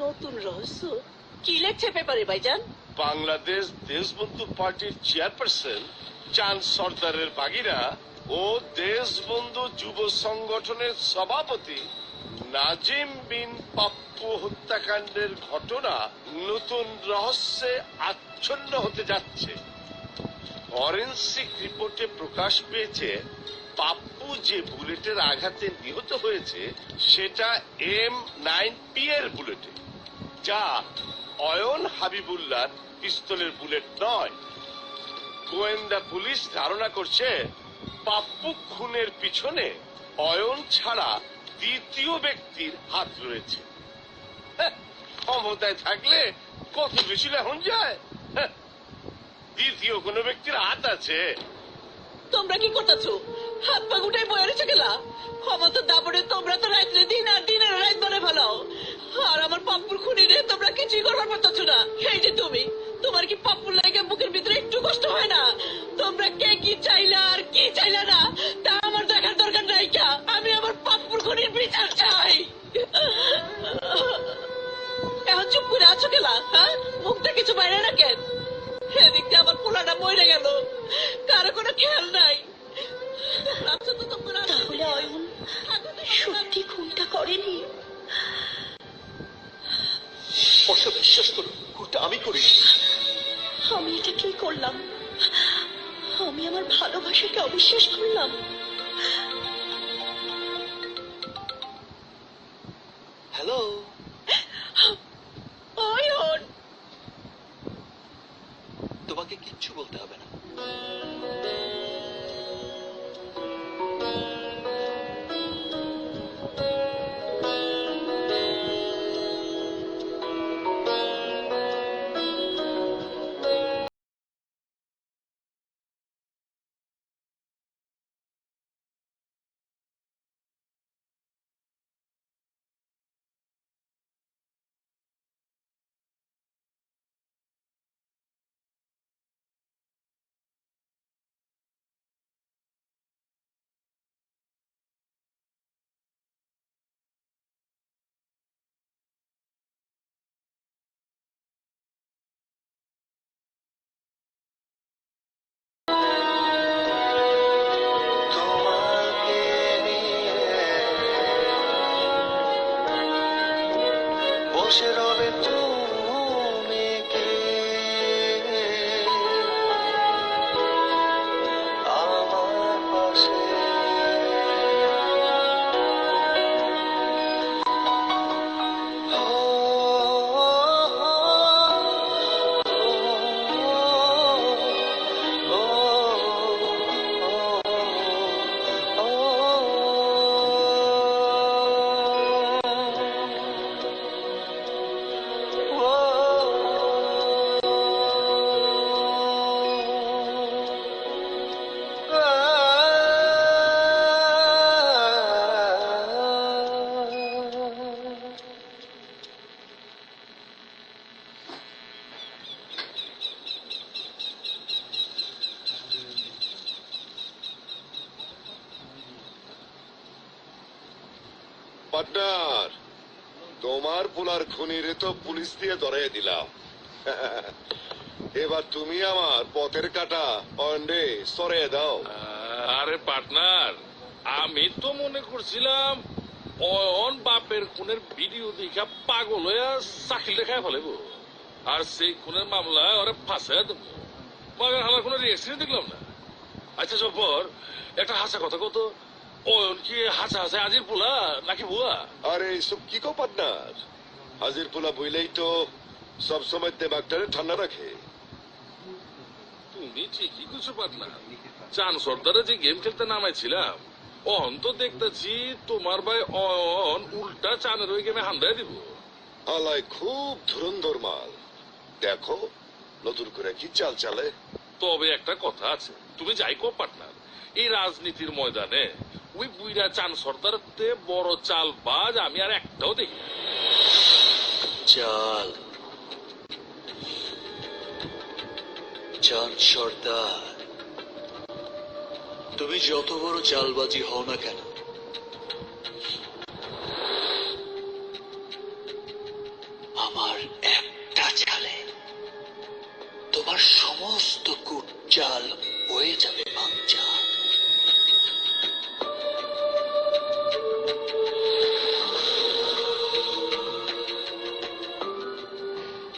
নতুন রহস্য কি লেখছে পেপারে ভাইজান? বাংলাদেশ দেশবন্ধু পার্টির চেয়ারপারসন চাঁদ সর্দারের বাগিরা ও দেশবন্ধু যুব সংগঠনের সভাপতি নাজিম বিন পাপ্পু হত্যাকাণ্ডের ঘটনা নতুন রহস্যে আচ্ছন্ন হতে যাচ্ছে। ফরেনসিক রিপোর্টে প্রকাশ পেয়েছে, পাপ্পু যে বুলেটের আঘাতে নিহত হয়েছে সেটা M9P এর বুলেটে, যা অয়ন হাবিবুল্লাহর পিস্তলের বুলেট নয়। গোয়েন্দা পুলিশ ধারণা করছে পাপ্পু খুনের পিছনে অয়ন ছাড়া দ্বিতীয় ব্যক্তির হাত রয়েছে। ক্ষমতায় থাকলে কত বেশি লেখন যায়। দ্বিতীয় কোন ব্যক্তির হাত আছে। তোমরা কি করতেছো? হাত পা গুটাই বয়ে রয়েছে গেলা। ক্ষমতা দাবড়ে তোমরা তো রাত্রে দিন আর দিনের রাত বলে ভালো, আর আমার পাপ্পুর খুনিরে তোমরা কিছুই করবার পারতেছো না। এই যে তুমি, তোমার কি পাপ্পুর লাগে বুকের ভিতরে একটু কষ্ট হয় না? তোমরা কে কি চাইলা আর কি চাইলা না তা আমার দেখার দরকার নাই। আমি আমার পাপ্পুর খুনির বিচার চাই। এখন বর্ষা বিশ্বাস করো ওটা আমি করিনি। আমি এটা কি করলাম? আমি আমার ভালোবাসাকে অবিশ্বাস করলাম। হ্যালো, অয়ন, তোমাকে কিচ্ছু বলতে হবে না। বসে রবে তুমি কে আমার পাশে, পার্টনার, তোমার পোলার খুনিরে তো পুলিশ দিয়ে ধরাই দিলাম। এবার তুমি আমার পথের কাটা অন্ডে সরে দাও। আরে পার্টনার, আমি তো মনে করছিলাম অয়ন বাপের খুনের ভিডিও দেখা পাগল হয়ে চাকরি দেখায় ফেলেব, আর সেই খুনের মামলায় ওরা ফাঁসায় দেবো। মাগের হালার কোনো রিয়েকশন দেখলাম না। আচ্ছা জব্বর, একটা হাসা কথা কত, অয়ন কি হাসা হাসা আজির পোলা নাকি বুয়া? আরে এইসব কি কো পার্টনার, হাজির পোলা বইলেই তো সবসময় দেমাগটারে ঠান্ডা রাখে। তুমি ঠিকই কিছু পার্টনার। চান সর্দারে যে গেম খেলতে নামাইছিলাম, অহন তো দেখতেছি তোমার ভাই অয়ন উল্টা চানের ওই গেমে হান্দায় দিব। আলাই খুব ধুরন্ধর মাল, দেখো নতুন করে কি চাল চালে। তবে একটা কথা আছে, তুমি যাই কো পার্টনার, এই রাজনীতির ময়দানে ওই বুইরা চান সর্দারতে বড় চাল বাজ আমি আর একটাও দেখি না। চাল, চাঁদ সর্দার, তুমি যত বড় চালবাজি হও না কেন, আমার একটা চালে তোমার সমস্ত কুট চাল হয়ে যাবে ভাঙচা।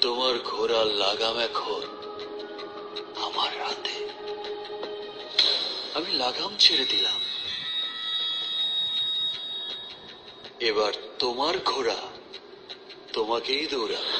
তোমার ঘোড়ার লাগাম এখন আমার হাতে। আমি লাগাম ছেড়ে দিলাম, এবার তোমার ঘোড়া তোমাকেই দৌড়াবে।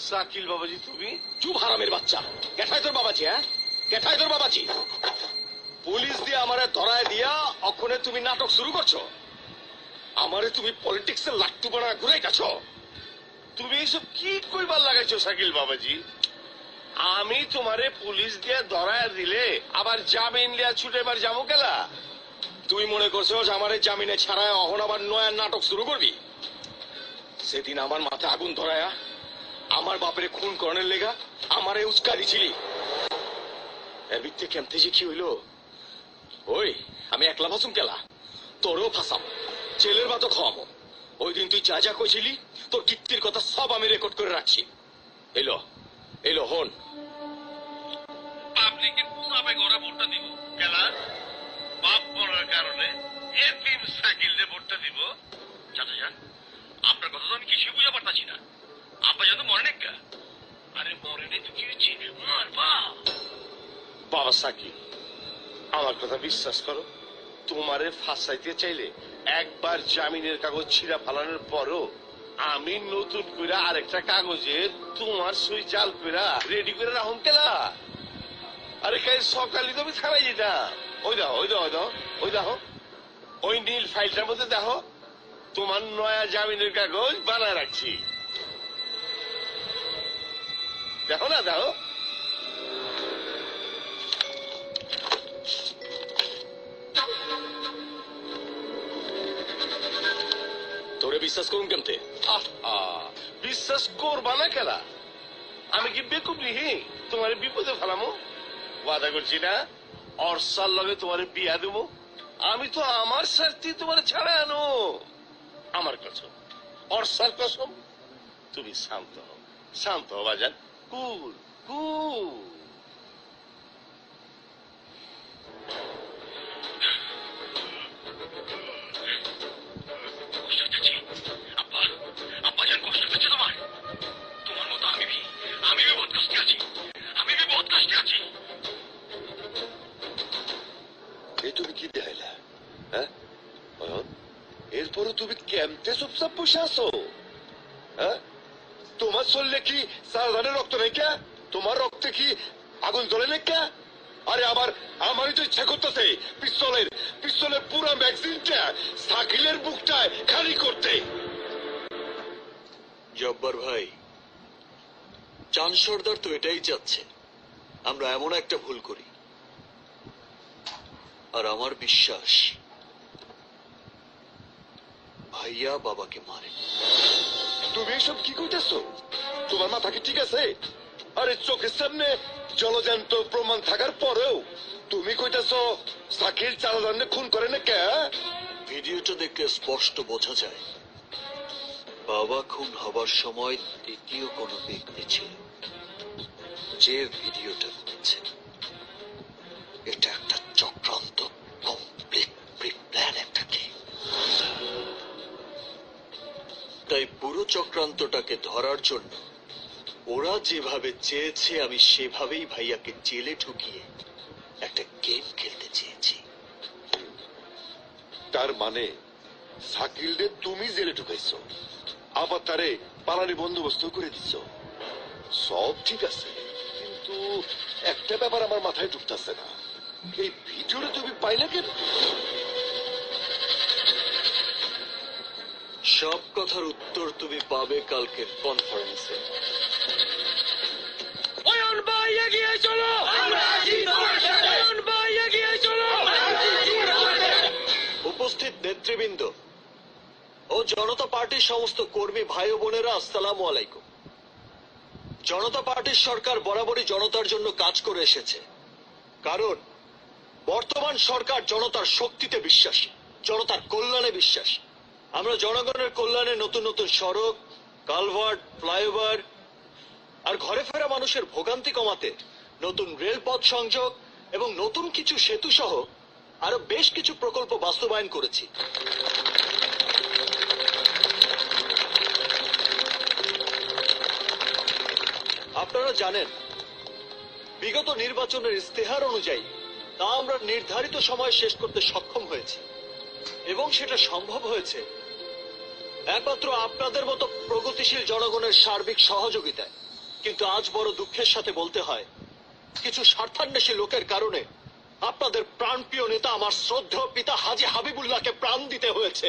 শাকিল বাবাজি তুমি? চুপ হারামের বাচ্চা, কেঠায় তোর বাবাজি? হ্যাঁ, কেঠায় তোর বাবাজি? পুলিশ দিয়ে আমারে ধরায় দিয়া অক্ষণে তুমি নাটক শুরু করছো। আমারে তুমি পলিটিক্সের লাট্টু বানা ঘুরাইতেছ। তুমি এইসব কি কইবার লাগাইছো শাকিল বাবাজি? আমি তোমারে পুলিশ দিয়ে ধরায় দিলে আবার জামিন লিয়া ছুটেবার যাবো গেলা? তুই মনে করছিস আমার এই জামিনে ছাড়ায় অহন আবার নয়া নাটক শুরু করবি? সেদিন আমার মাথায় আগুন ধরায়া আমার বাপের খুন করণের লেগা আমারে উস্কা দিছিলি। এর ভিত্তি কেমতে যে কি হইল? ওই আমি একলা ফাঁসুম কেলা, তোরও ফাঁসাম, জেলের ভাতও খাওয়াবো। ওই দিন তুই যা যা কইছিলি তোর কীর্তির কথা সব আমি রেকর্ড করে রাখছি। এলো এলো হন। আপনি কি পুরাবে ঘরে ভোটটা দিব কেলা? বাপ পড়ার কারণে এতিম সাকিলরে ভোটটা দিব? চাচা যান, আপনার কথা তো আমি কিছুই বুঝে পারতাছি না। আব্বা যেন মরে নেকা। আরে মরে নেই তো কি হচ্ছে, মারবা। বাবা সাকিব, আমার কথা বিশ্বাস করো, তোমারে ফাঁসাইতে চাইলে একবার জামিনের কাগজ ছিঁড়া ফালানোর পরও আমি নতুন করে আরেকটা কাগজে তোমার সই জাল করে রেডি করে রাখুন কেলা। আরে কাল সকালে তো আমি থানায় যেতাম। ওই দেখো ওই দেখো ওই দেখো ওই দেখো ওই নীল ফাইলটার মধ্যে দেখো তোমার নয়া জামিনের কাগজ বানায় রাখছি। দেখো না দেখো। তোরে বিশ্বাস করুন কেমতে? বিশ্বাস করবা না কেলা? আমি কি বেকুব নিহি তোমার বিপদে ফেলামো? ওয়াদা করছি না অর্ষার লগে তোমার বিয়া দেবো। আমি তো আমার স্বার্থে তোমার ছাড়া আনো। আমার কসম, অর্ষার কসম। তুমি শান্ত হও, শান্ত হও বাজান। কুল কুল। তুমি কি দেখাইলা? হ্যাঁ, এরপরও তুমি কেমতে চুপচাপ বসে আছো? হ্যাঁ, তোমার শরীরে কি সারদানের রক্ত নেই কে? তোমার রক্তে কি আগুন জ্বলে নেই কে? আরে আমারই তো ইচ্ছা করতেছে পিস্তলের পুরো ম্যাগজিনটা সাকিলের বুকটায় খালি করতে। জব্বার ভাই, চাঁদ সর্দার তো এটাই চাচ্ছে আমরা এমন একটা ভুল করি। আর আমার বিশ্বাস ভাইয়া বাবাকে মারে। তুমি এসব কি কইতেছো? তোমার মাথা কি ঠিক আছে? আরে চোখের সামনে জলজান্ত প্রমাণ থাকার পরেও তুমি কইতেছো সাকিল চালাদানকে খুন করে না কে? ভিডিওটা দেখলে স্পষ্ট বোঝা যায় বাবা খুন হবার সময় দ্বিতীয় কোনো ব্যক্তি ছিল যে ভিডিওটা করেছে। এটা একটা চক্রান্ত, কমপ্লিট প্রি-প্ল্যান একটা গেম। তাই পুরো চক্রান্তটাকে ধরার জন্য ওরা যেভাবে চেয়েছে আমি সেভাবেই ভাইয়াকে জেলে ঢুকিয়ে একটা গেম খেলতে চেয়েছি। তার মানে সাকিলরে তুমি জেলে ঢুকাইছো, আবার তারে পালানি বন্দোবস্ত করে দিচ্ছ। সব ঠিক আছে, কিন্তু একটা ব্যাপার আমার মাথায় ঢুকতেছে না। এই ভিডিওটা তুমি পাইলে কেন? সব কথার উত্তর তুমি পাবে কালকের কনফারেন্সে। উপস্থিত নেতৃবৃন্দ ও জনতা পার্টির সমস্ত কর্মী ভাই ও বোনেরা, আসসালামু আলাইকুম। জনতা পার্টির সরকার বরাবরই জনতার জন্য কাজ করে এসেছে, কারণ বর্তমান সরকার জনতার শক্তিতে বিশ্বাসী, জনতার কল্যাণে বিশ্বাসী। আমরা জনগণের কল্যাণে নতুন নতুন সড়ক, কালভার্ট, ফ্লাইওভার আর ঘরে ফেরা মানুষের ভোগান্তি কমাতে নতুন রেলপথ সংযোগ এবং নতুন কিছু সেতু সহ আরো বেশ কিছু প্রকল্প বাস্তবায়ন করেছি। আপনারা জানেন বিগত নির্বাচনের ইস্তেহার অনুযায়ী তা আমরা নির্ধারিত সময় শেষ করতে সক্ষম হয়েছি, এবং সেটা সম্ভব হয়েছে একমাত্র আপনাদের মতো প্রগতিশীল জনগণের সার্বিক সহযোগিতায়। কিন্তু আজ বড় দুঃখের সাথে বলতে হয়, কিছু স্বার্থান্বেষী লোকের কারণে আপনাদের প্রাণপ্রিয় নেতা আমার শ্রদ্ধেয় পিতা হাজী হাবিবুল্লাহকে প্রাণ দিতে হয়েছে।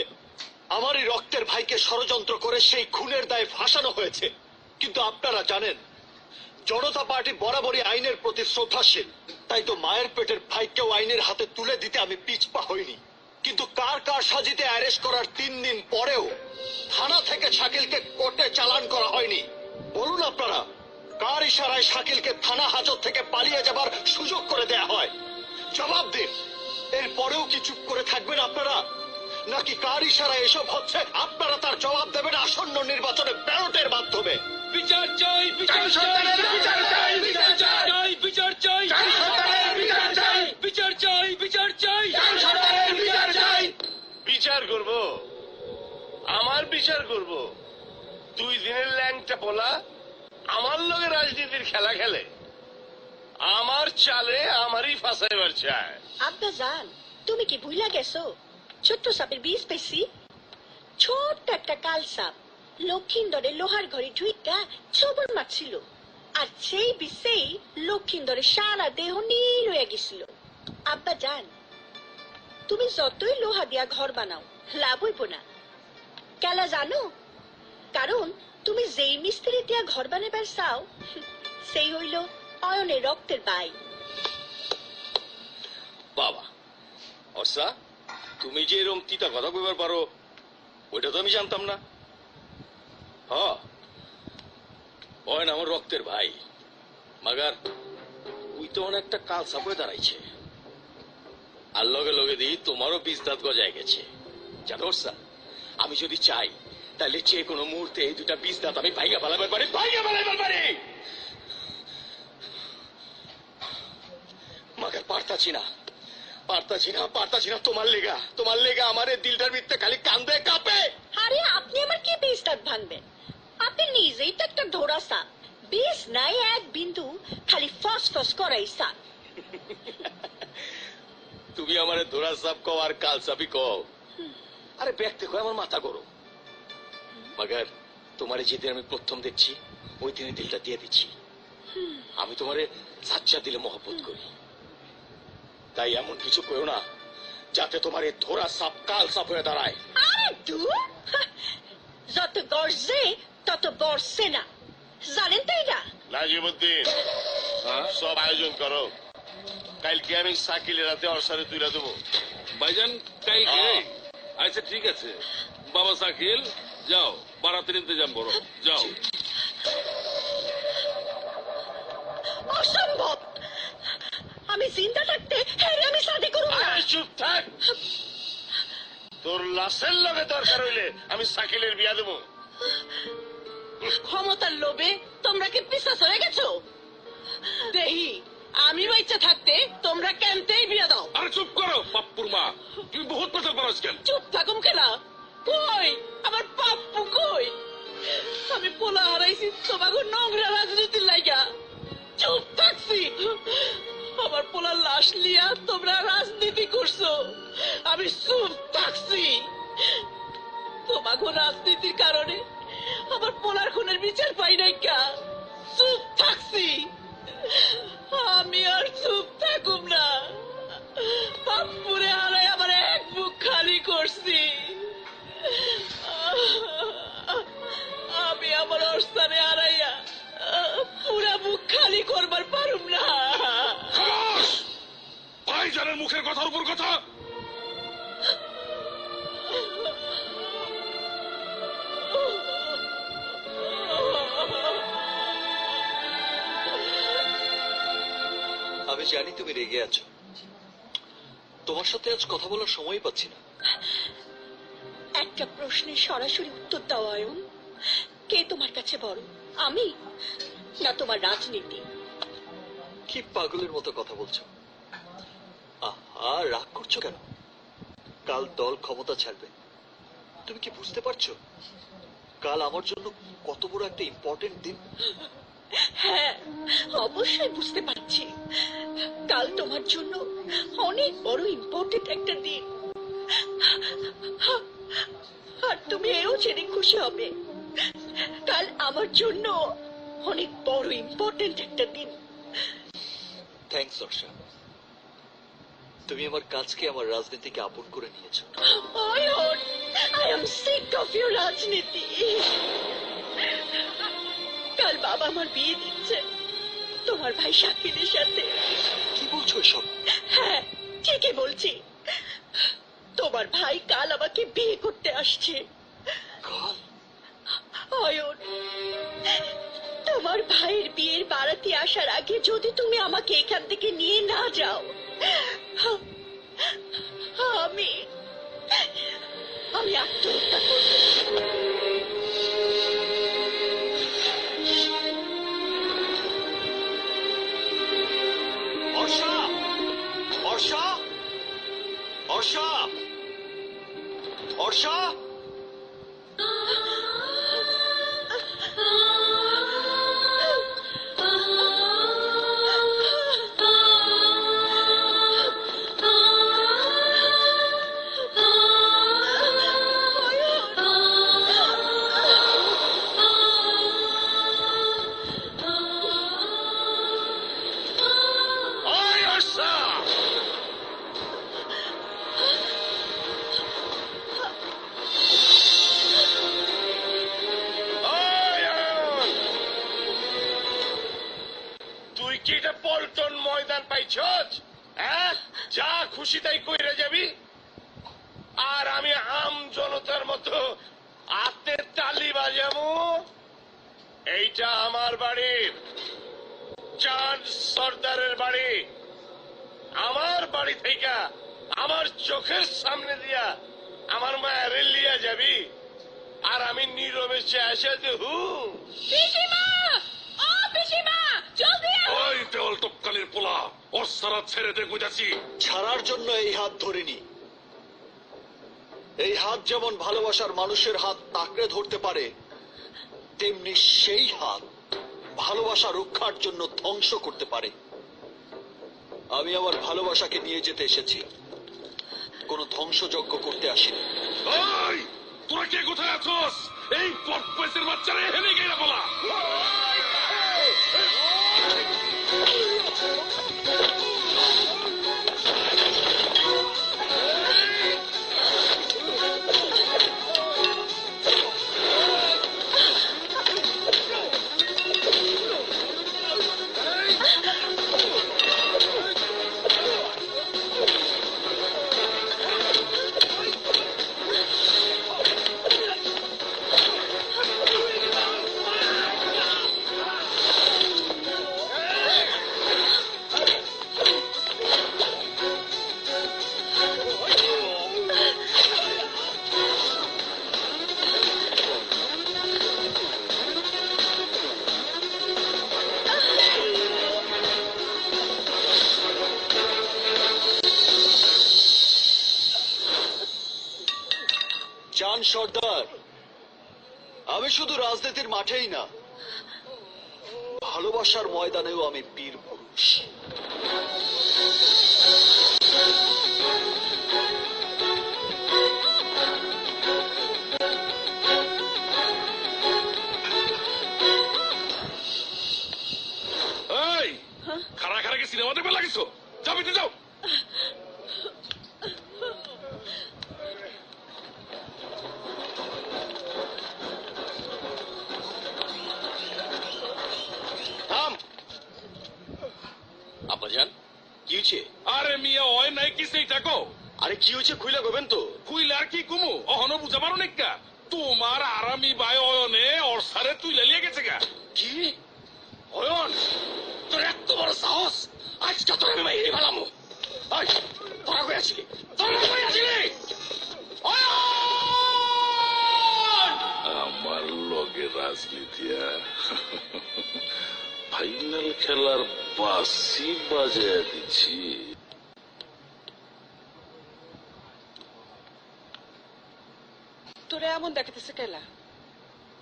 আমারই রক্তের ভাইকে ষড়যন্ত্র করে সেই খুনের দায়ে ফাঁসানো হয়েছে। কিন্তু আপনারা জানেন জনতা পার্টি বরাবরই আইনের প্রতি শ্রদ্ধাশীল, তাই তো মায়ের পেটের ভাইকেও আইনের হাতে তুলে দিতে আমি পিছপা হইনি। কিন্তু কার কার সাজিতে অ্যারেস্ট করার 3 দিন পরেও থানা থেকে শাকিলকে কোর্টে চালান করা হয়নি? বলুন আপনারা, কার ইশারায় শাকিলকে থানা হাজত থেকে পালিয়ে যাবার সুযোগ করে দেয়া হয়? জবাব দিন। এরপরেও কি চুপ করে থাকবেন আপনারা, নাকি কার ইশারায় এসব হচ্ছে আপনারা তার জবাব দেবেন আসন্ন নির্বাচনে ব্যালটের মাধ্যমে? বিচার চাই, বিচার চাই, বিচার চাই, বিচার চাই, বিচার চাই, বিচার চাই, বিচার চাই, বিচার চাই, বিচার চাই। বিচার করব? আমার বিচার করব? 2 দিনের ল্যাংটা পোলা আমার লগে রাজনীতির খেলা খেলে, আমার চালে আমারই ফাঁসাইবার চায়। আব্বা জান, তুমি কি ভুলা গেছো ছোট্ট সাপের বিষ পেছি? ছোট্ট একটা কাল সাপ লক্ষিন্দরের লোহার ঘরে ঢুইকা চবর মারছিল, আর সেই বিষেই লক্ষিন্দরের সারা দেহ নীল হয়ে গেছিল। আব্বা জান, তুমি যতই লোহা দিয়া ঘর বানাও লাভ হইব না। কেলা জানো? কারণ তুমি যেই মিস্ত্রি দিয়া ঘর বানাবার চাও সেই হইল অয়নের রক্তের বাই। বাবা অর্ষা, তুমি যে এরকম তিতা কথা কইবার পারো ওইটা তো আমি জানতাম না। অয়ন আমার রক্তের ভাই, মাগার ওই তো অনেকটা কাল সাপে দাঁড়াইছে, আর লগে লগে দিই তোমারও বীজ দাঁত গজায় গেছে। জানো অর্ষা, আমি যদি চাই তাহলে যে কোনো মুহূর্তে এই 2টা বীজ দাঁত আমি ভাইগা ফেলাবার পারি, ভাইগা ফেলাবার পারি। মাগার পারতাছি না, পারতাছি না তোমার লেগা আমার এই দিলটার ভিতরে খালি কান্দে কাঁপে। আরে আপনি আমার কি বীজ দাঁত ভাঙবেন? আপনি নিজেই তো একটা ধরা সাপ, বীজ নাই এক বিন্দু, খালি ফস ফস করাই সাপ। তুমি আমারে ধরা সাপ কও আর কাল সাপই কও, আরে ব্যক্তি কয় আমার মাথা করো। মাগার তোমারে যেদিন আমি প্রথম দেখছি ওই দিনে দিলটা দিয়ে দিচ্ছি। আমি তোমারে সাচ্চা দিলে মহব্বত করি, তাই এমন কিছু কইও না যাতে তোমার এই ধরা সাপ কাল সাপ হয়ে দাঁড়ায়। আরে দূর, যত গর্জে তত বর্ষে না, জানেন তো এটা? নাজিমুদ্দিন, সব আয়োজন করো, কালকে আমি শাকিলের রাতে অর্ষারে তুইলা দেবো। ভাইজান কালকে? আচ্ছা ঠিক আছে, বাবা শাকিল যাও, বারাতের ইন্তজাম করো, যাও। অসম্ভব, আমি জিন্দা থাকতে হ্যাঁ আমি শাদি করব না। চুপ থাক, তোর লাশের লগে দরকার হইলে আমি শাকিলের বিয়া দেবো। ক্ষমতার লোভে তোমরা কি পিছাস হয়ে গেছো? দেহি আমি বাচ্চা থাকতে তোমরা কেমতেই বিয়া দাও। আরে চুপ করো পাপ্পুর মা, তুমি বহুত প্রচার করো কেন? চুপ থাকুম কেনা? কই আমার পাপ্পু কই? আমি পোলা হারাইছি তোমাকে নোংরা রাজনীতির লাইগা। চুপ থাকছি, আমার পোলার লাশ লিয়া তোমরা রাজনীতি করছো, আমি চুপ থাকছি। তোমাকে রাজনীতির কারণে আমার পোলার খুনের বিচার পাই নাই কা, চুপ থাকছি। আমি আর চুপ থাকুম না, পাপ্পুরে হারাই আমার এক বুক খালি করছি। আমি আমার অস্থানে হারাইয়া পুরা বুক খালি করবার পারুম না। ভাইজানের মুখের কথার উপর কথা। আমি জানি তুমি রেগে আছো, তোমার সাথে আজ কথা বলার সময় পাচ্ছি না। একটা প্রশ্নের সরাসরি উত্তর দাও অয়ন, কে তোমার কাছে বড়, আমি না তোমার রাজনীতি? কি পাগলের মতো কথা বলছো? আহা, রাগ করছো কেন? কাল দল ক্ষমতা ছাড়বে, তুমি কি বুঝতে পারছো কাল আমার জন্য কত বড় একটা ইম্পর্টেন্ট দিন? হ্যাঁ অবশ্যই বুঝতে পারছি, কাল তোমার জন্য অনেক বড় ইম্পর্টেন্ট একটা দিন। আর তুমি এও জেনে খুশি হবে, কাল আমার জন্য অনেক বড় ইম্পর্টেন্ট একটা দিন। থ্যাঙ্কস অর্ষা, তুমি আমার কাজকে আমার রাজনীতিকে আপন করে নিয়েছো। I am sick of your রাজনীতি। কাল বাবা আমার বিয়ে দিচ্ছে তোমার ভাই শাকিলের সাথে। কি বলছো এসব? হ্যাঁ ঠিকই বলছি, তোমার ভাই কাল আমাকে বিয়ে করতে আসছে। অয়ন, তোমার ভাইয়ের বিয়ের বারাতে আসার আগে যদি তুমি আমাকে এখান থেকে নিয়ে না যাও, আমি আত্মহত্যা করব। বর্ষা, বর্ষা, বর্ষা, বর্ষা। তুই কি এটা পল্টন ময়দান পাইছস? হ্যাঁ, যা খুশি তাই কইরা যাবি, আর আমি আম জনতার মতো হাতে তালি বাজাবো? এইটা আমার বাড়ি, চাঁদ সর্দারের বাড়ি। আমার বাড়ি থেকে আমার চোখের সামনে দিয়া আমার মায়ের লিয়া যাবি, আর আমি নীরবে চেয়ে দেহু? পিসিমা, ও পিসিমা, জলদি ওই দেওয়াল টপকালির পোলা, ওর সারা ছেড়ে দে বুঝাছি। ছাড়ার জন্য এই হাত ধরিনি। এই হাত যেমন ভালোবাসার মানুষের হাত তাকড়ে ধরতে পারে, তেমনি সেই হাত ভালোবাসা রক্ষার জন্য ধ্বংস করতে পারে। আমি আমার ভালোবাসাকে নিয়ে যেতে এসেছি, কোনো ধ্বংসযজ্ঞ করতে আসিনি। ওই তোরা কে কোথায় আছোস? এই পটপেসের বাচ্চারা এখানে গেরা বলা। চাঁদ সর্দার, আমি শুধু রাজনীতির মাঠেই না, ভালোবাসার ময়দানেও আমি বীর পুরুষ। এই খারা খারা কি সিনেমা দেখবে লাগিস? যাবি তো যাও। আব্বাজান, কি হয়েছে? আরে মিয়া ওই নাই কি সেই টাকো? আরে কি হয়েছে খুইলা গবেন তো? কুইল আর কি কুমু অহনো বুঝা পারো নাকি? তোমার আরামি বাই অয়নে ওর সারে তুই লেলিয়ে গেছে গা। কি অয়ন, তোর এত বড় সাহস! আজকে তোর আমি মাইরে ফেলামু। এই তোরা কই আছিলি? তোরা কই আছিলি? আমার লগে রাজনীতি, ফাইনাল খেলার বাসি বাজায় দিচ্ছি। তোরা এমন দেখাতেছে কেলা?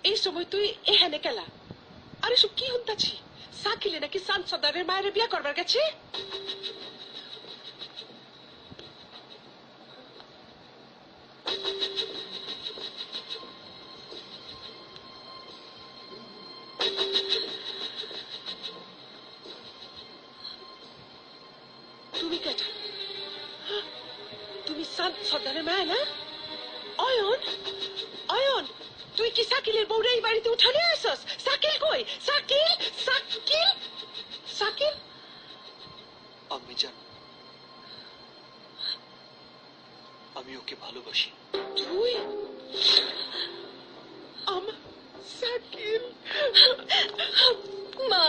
এই সময় তুই এখানে কেলা? আরে সব কি হুনতাছি? সাকিলে নাকি চাঁদ সর্দারের মায়ের বিয়া করবার গেছে? তুমি কেটা? তুমি চাঁদ সর্দারের মায়া না? অয়ন, অয়ন, তুই কি সাকিলের বউরে এই বাড়িতে উঠানে আসস? সাকিল কই? সাকিল, সাকিল, সাকিল। আমি জান, আমি আমি ওকে ভালোবাসি। তুই আমার সাকিব। মা,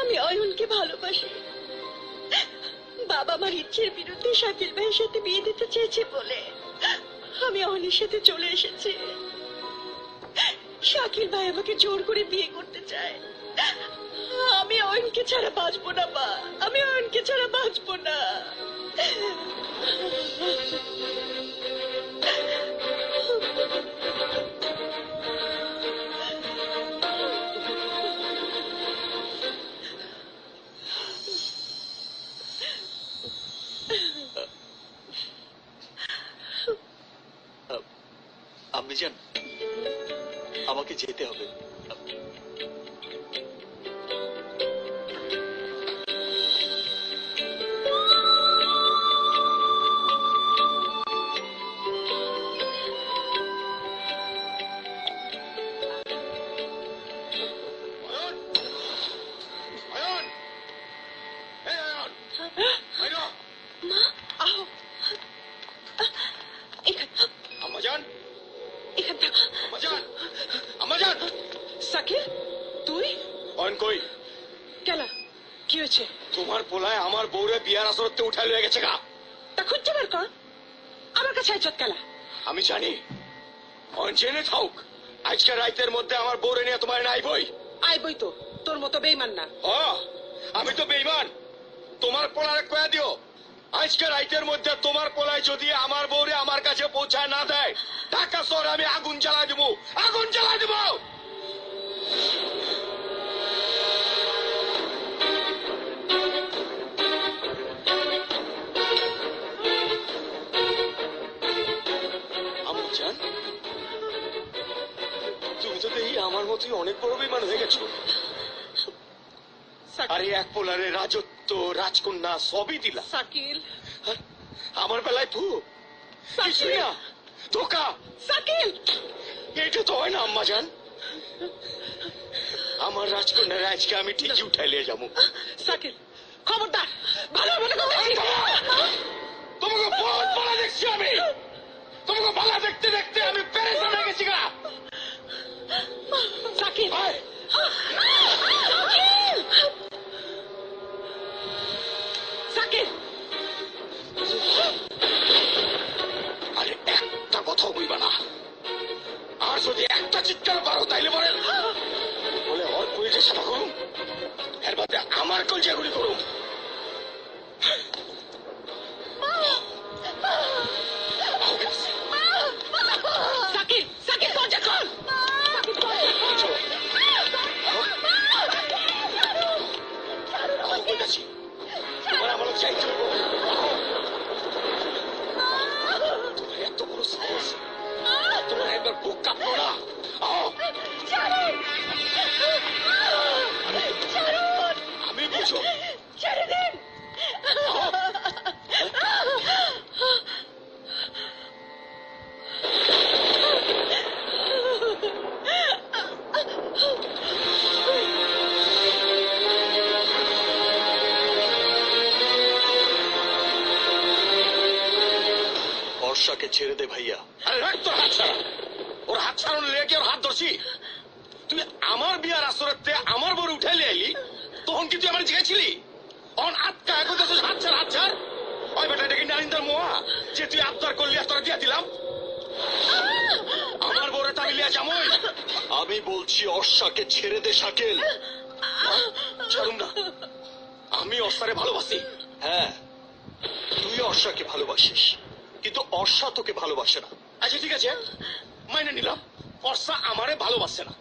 আমি অয়নকে ভালোবাসি। বাবা আমার ইচ্ছের বিরুদ্ধে শাকিল ভাইয়ের সাথে বিয়ে দিতে চেয়েছে বলে আমি অয়নের সাথে চলে এসেছি। শাকিল ভাই আমাকে জোর করে বিয়ে করতে চায়। আমি অয়নকে ছাড়া বাঁচবো না মা, আমি অয়নকে ছাড়া বাঁচবো না। আম্মি জান, আমাকে যেতে হবে। মা, আহ, আম্মাজান, এখান থাক। আম্মাজান, আম্মাজান। সাকিব, তুই অয়ন কই? কেন, কি হয়েছে? তোমার পোলায় আমার বউরে বিয়ার আসরতে উঠাই লয়ে গেছে গা। তা খুঁজতে বের কর, আমার কাছে আইছত কেলা? আমি জানি, অয়ন জেনে থাক আজকে রাতের মধ্যে আমার বউরে নিয়ে তোমার নাই বই। আইবই তো, তোর মতো বেইমান না। আমি তো বেইমান। তোমার পোলারে কয়া দিও আজকে রাতের মধ্যে তোমার পোলায় যদি আমার বউরে আমার কাছে পৌঁছায় না দেয়, ঢাকা শহরে আমি আগুন জ্বালাই দেবো, আগুন জ্বালাই দেবো। আম্মুজান, তুমি তো দেখি আমার মতোই অনেক বড় বেইমান হয়ে গেছো। আরে এক পোলারে রাজত্ব, রাজকন্যা সবই দিলা। সাকিল, আমার বেলায় ভু কিছুই না, ধোকা। সাকিল, এটা তো হয় না আম্মাজান। আমার রাজকন্যার আজকে আমি ঠিকই উঠাই নিয়ে যাবো। সাকিল, খবরদার, ভালো মনে করতেছি। তোমাকে বহুত ভালো দেখছি আমি, তোমাকে ভালো দেখতে দেখতে আমি পেরেশান হয়ে গেছি গা। সাকিব, সাকিব, আরে একটা কথাও কইবা না, আর যদি একটা চিৎকার পারো তাইলে বলে বলে ওর কলিজা সাফা করুম, এর বাদে আমার কলিজাগুলি করুম। সাকিব, সাকিব, দরজা খোল। তোমার আমার চাই চলবো। তোমার এত বড় সাহস, তোমার একবার বুক কাঁপলো না? আমি বুঝো ছেড়ে দিন। বর্ষাকে ছেড়ে দে ভাইয়া। আরে রাখ তোর হাত ছাড়া, ওর হাত ছাড়ানো লেগে ওর হাত ধরছি। তুই আমার বিয়ার আসরতে আমার বড় উঠাইলে আইলি, তখন কি তুই আমার জিগেছিলি? তখন আটকা এখন হাত ছাড়, হাত ছাড়। ওই বেটা ডেকে নারিন্দার মোয়া যে তুই আবদার করলি আর তোরা দিয়া দিলাম। আমার বড় টামিলিয়া জামই। আমি বলছি অর্ষাকে ছেড়ে দে শাকিল। ছাড়ুম না, আমি অর্ষারে ভালোবাসি। হ্যাঁ, তুই অর্ষাকে ভালোবাসিস, কিন্তু অর্ষা তোকে ভালোবাসে না। আচ্ছা ঠিক আছে, মাইনে নিলাম অর্ষা আমারে ভালোবাসে না,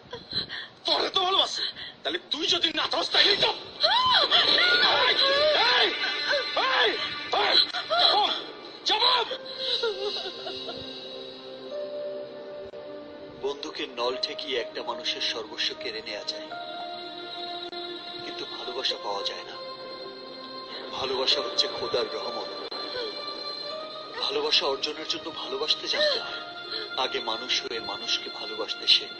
তোরে তো ভালোবাসে। তাহলে তুই যদি না থাকস তাইলেই তো। জবাব। বন্দুকের নল ঠেকিয়ে একটা মানুষের সর্বস্ব কেড়ে নেওয়া যায়, কিন্তু ভালোবাসা পাওয়া যায় না। ভালোবাসা হচ্ছে খোদার রহমত। ভালোবাসা অর্জনের জন্য ভালোবাসতে জানতে হয়। আগে মানুষ হয়ে মানুষকে ভালোবাসতে শেখ,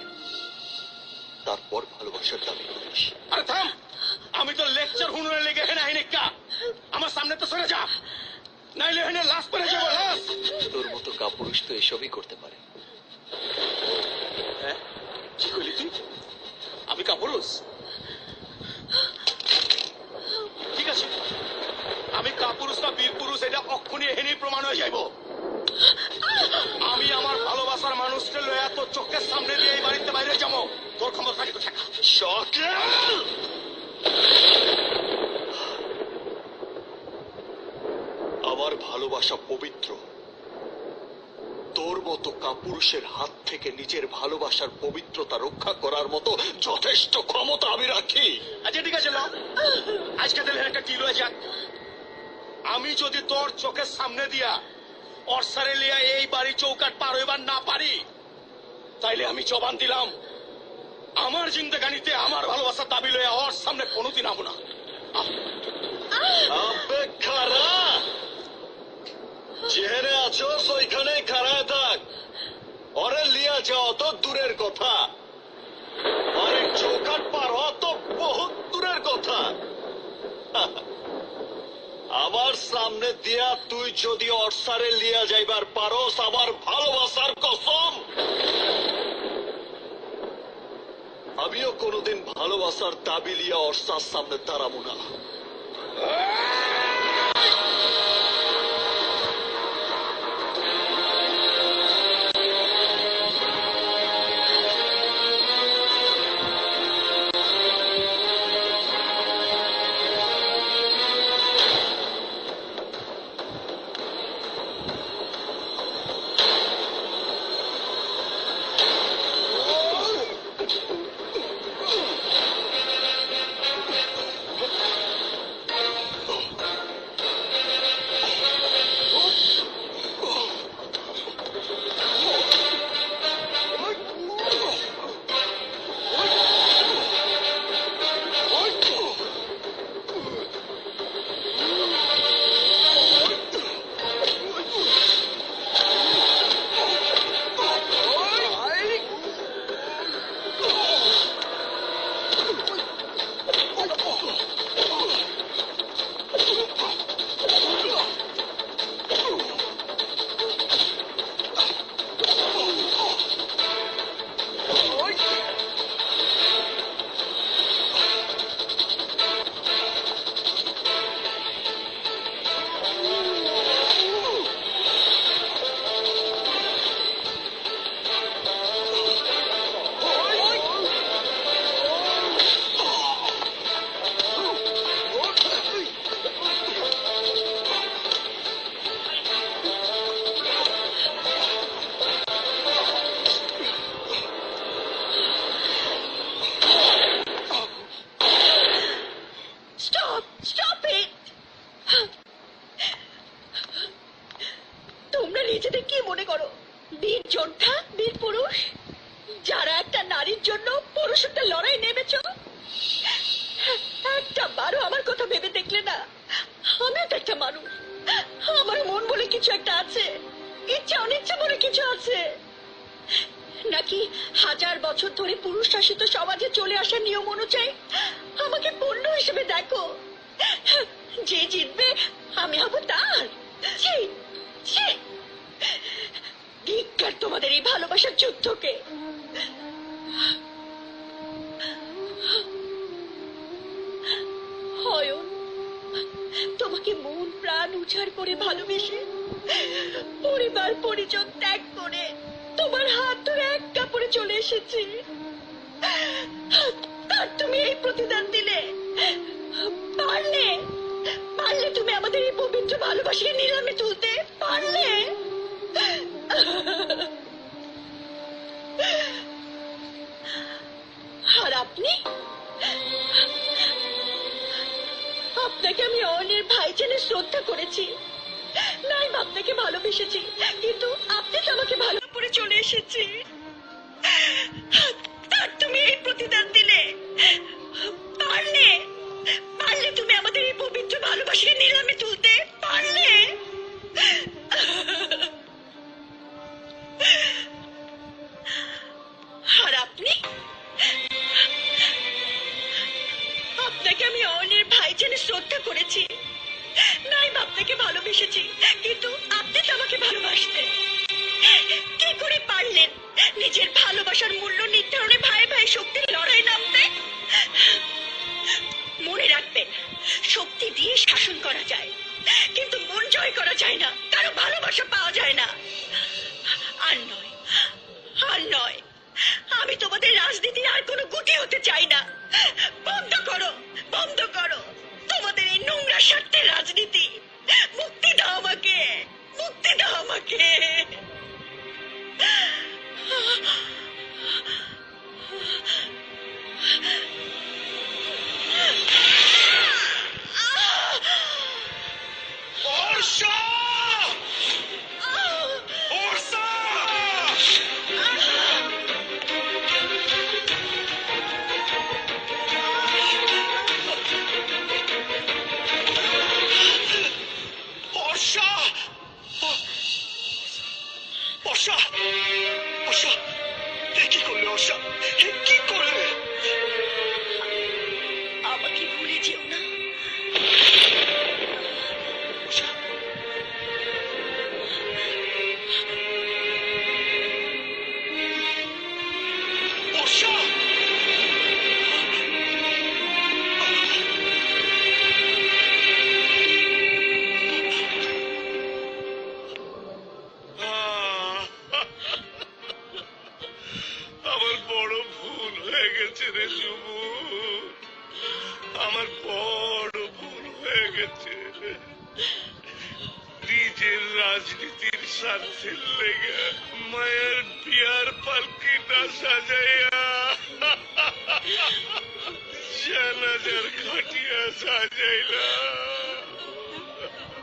তারপর ভালোবাসার দাবি করিস। আরে থাম, আমি তো লেকচার হুনুরে লেগে হেনা হেনিকা, আমার সামনে তো সরে যা। নাইলে এখানে লাশ পরে যাবো, লাশ। তোর মতো কাপুরুষ তো এসবই করতে পারে। হ্যাঁ, কি করলি তুই? আমি কাপুরুষ? ঠিক আছে, আমি কাপুরুষ না বীর পুরুষ এটা অক্ষণি এখানে প্রমাণ হয়ে যাইব। আমি আমার ভালোবাসার মানুষকে লয়া তোর চোখের সামনে দিয়ে এই বাড়িতে বাইরে যাবো। তোর ক্ষমতা থাকি তো থাকা। আমার ভালোবাসা পবিত্র। তোর মতো কাপুরুষের হাত থেকে নিজের ভালোবাসার পবিত্রতা রক্ষা করার মতো যথেষ্ট ক্ষমতা আমি রাখি। আচ্ছা ঠিক আছে, আজকে তাহলে একটা ডিল হয়ে যাক। আমি যদি তোর চোখের সামনে দিয়া অর্সারে লিয়া এই বাড়ি চৌকাট পার হইবার না পারি, তাইলে আমি জবান দিলাম আমার জিন্দেগানিতে আমার ভালোবাসার দাবি লইয়া ওর সামনে কোনোদিন আবো না। যেখানে আছো ওইখানে খাড়ায় থাক। ওরে লিয়া যাও তো দূরের কথা, আরে চৌকাট পার হওয়া তো বহুত দূরের কথা। আমার সামনে দিয়া তুই যদি অর্সারে লিয়া যাইবার পারোস, আমার ভালোবাসার কসম আমিও কোনোদিন ভালোবাসার দাবি লিয়া অর্সার সামনে দাঁড়াবো না। তোমরা নিজেদের কি মনে করো বীর যোদ্ধা, বীর পুরুষ, যারা একটা নারীর জন্য পুরুষটা লড়াই নেমেছ? একটা বারো আমার কথা ভেবে দেখলে না? আমিও তো একটা মানুষ, আমার মন বলে কিছু একটা আছে, ইচ্ছা অনিচ্ছা বলে কিছু আছে। নাকি 1000 বছর ধরে পুরুষ শাসিত সমাজে চলে আসার নিয়ম অনুযায়ী আমাকে পণ্য হিসেবে দেখো? যে জিতবে আমি হব তার? ধিক্কার তোমাদের এই ভালোবাসার যুদ্ধকে। অয়ন, তোমাকে মন প্রাণ উজাড় করে ভালোবেসে, পরিবার পরিজন ত্যাগ করে তোমার হাত ধরে এক কাপড়ে চলে এসেছি, তার তুমি এই প্রতিদান দিলে? পারলে পারলে তুমি আমাদের এই পবিত্র ভালোবাসাকে নিলামে তুলতে পারলে? আর আপনি, আপনাকে আমি অয়নের ভাই জেনে শ্রদ্ধা করেছি, নাই আপনাকে ভালোবেসেছি, কিন্তু আপনি তো আমাকে ভালো করে চলে এসেছি, তার তুমি এই প্রতিদান দিলে? পারলে পারলে তুমি আমাদের এই পবিত্র ভালোবাসাকে নিলামে তুলতে পারলে? আর আপনি, আপনাকে আমি অয়নের ভাই জেনে শ্রদ্ধা করেছি, নাই আপনাকে ভালোবেসেছি, শক্তির লড়াই নামতে? মনে রাখবেন, শক্তি দিয়ে শাসন করা যায়, কিন্তু মন জয় করা যায় না, কারো ভালোবাসা পাওয়া যায় না। আর নয়, আর নয়, আমি তোমাদের রাজনীতির আর কোনো গুটি হতে চাই না। বন্ধ করো, বন্ধ করো তোমাদের এই নোংরা স্বার্থের রাজনীতি। মুক্তি দাও আমাকে, মুক্তি দাও আমাকে। কি করলে অর্ষা? কি করলে? আমাকে ভুলে যেও না। আমার বড় ভুল হয়ে গেছে রে যুবু, আমার বড় ভুল হয়ে গেছে। নিজের রাজনীতির স্বার্থের লেগে মায়ের বিয়ার পালকি না সাজাইয়া জানাজার খাটিয়া সাজাইলা।